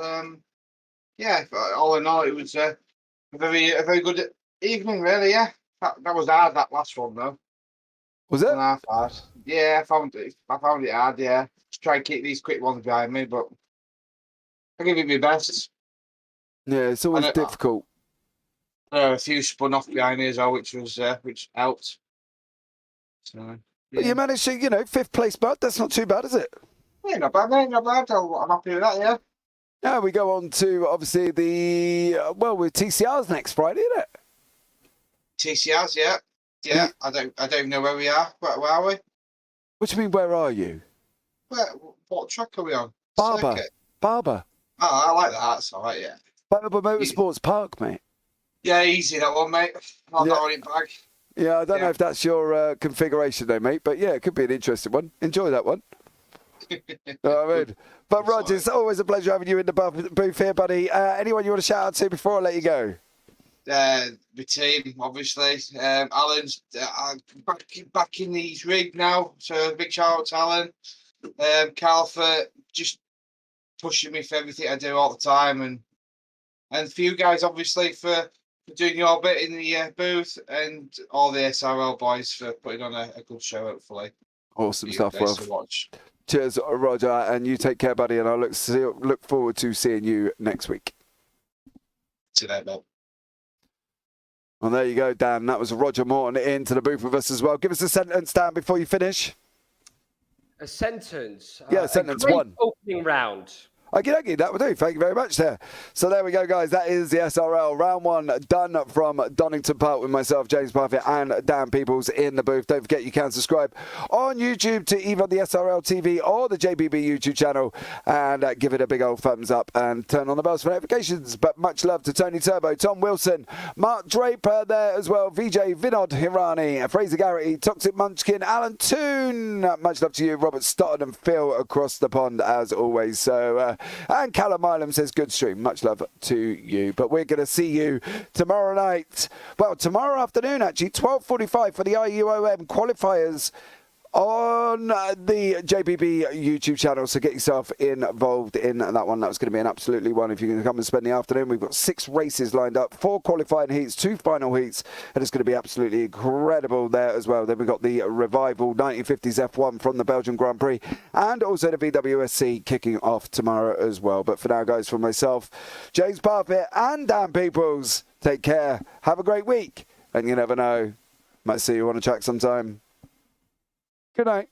Yeah, all in all, it was a very good evening, really. Yeah, that was hard. That last one, though. Was it? Hard. Yeah, I found it hard. Yeah, to try and keep these quick ones behind me, but I give it my best. Yeah, it's always difficult. A few spun off behind me as well, which helped. So, yeah. But you managed to, 5th place, bud. That's not too bad, is it? Yeah, not bad, mate. Not bad. I'm happy with that. Yeah. Now we go on to obviously with TCR's next Friday, isn't it? TCRs, yeah. Yeah. I don't even know where we are. Where are we? What do you mean? Where are you? What track are we on? Barber. Circuit. Barber. Oh, I like that. That's all right. Yeah. Barber Motorsports Park, mate. Yeah, easy that one, mate. I'll not on it back. Yeah, I don't know if that's your configuration though, mate, but yeah, it could be an interesting one. Enjoy that one. I mean, but Roger, it's always a pleasure having you in the booth here, buddy. Anyone you want to shout out to before I let you go? My team, obviously. Alan's back in his rig now, so big shout out to Alan. Carl for just pushing me for everything I do all the time, and for you guys, obviously, for doing your bit in the booth, and all the SRL boys for putting on a good show, hopefully. Awesome stuff. Well, to watch. Cheers, Roger, and you take care, buddy, and I look forward to seeing you next week. See you later, Well, there you go, Dan. That was Roger Morton into the booth with us as well. Give us a sentence, Dan, before you finish. A sentence. Yeah, sentence great one. Opening round. Okay, that will do. Thank you very much there. So there we go, guys. That is the SRL round one done from Donington Park with myself, James Parfitt, and Dan Pepels in the booth. Don't forget you can subscribe on YouTube to either the SRLTV or the JPB YouTube channel and give it a big old thumbs up and turn on the bells for notifications. But much love to Tony Turbo, Tom Wilson, Mark Draper there as well, VJ Vinod Hirani, Fraser Garrity, Toxic Munchkin, Alan Toon. Much love to you, Robert Stotton and Phil across the pond as always. So, and Callum Milam says, good stream. Much love to you. But we're going to see you tomorrow night. Well, tomorrow afternoon, actually, 12:45 for the IUOM qualifiers on the JPB YouTube channel. So get yourself involved in that one. That's going to be an absolutely one if you can come and spend the afternoon. We've got 6 races lined up, 4 qualifying heats, 2 final heats, and it's going to be absolutely incredible there as well. Then we've got the Revival 1950s F1 from the Belgian Grand Prix and also the VWSC kicking off tomorrow as well. But for now, guys, from myself, James Parfitt and Dan Pepels, take care. Have a great week. And you never know, might see you on a track sometime. Good night.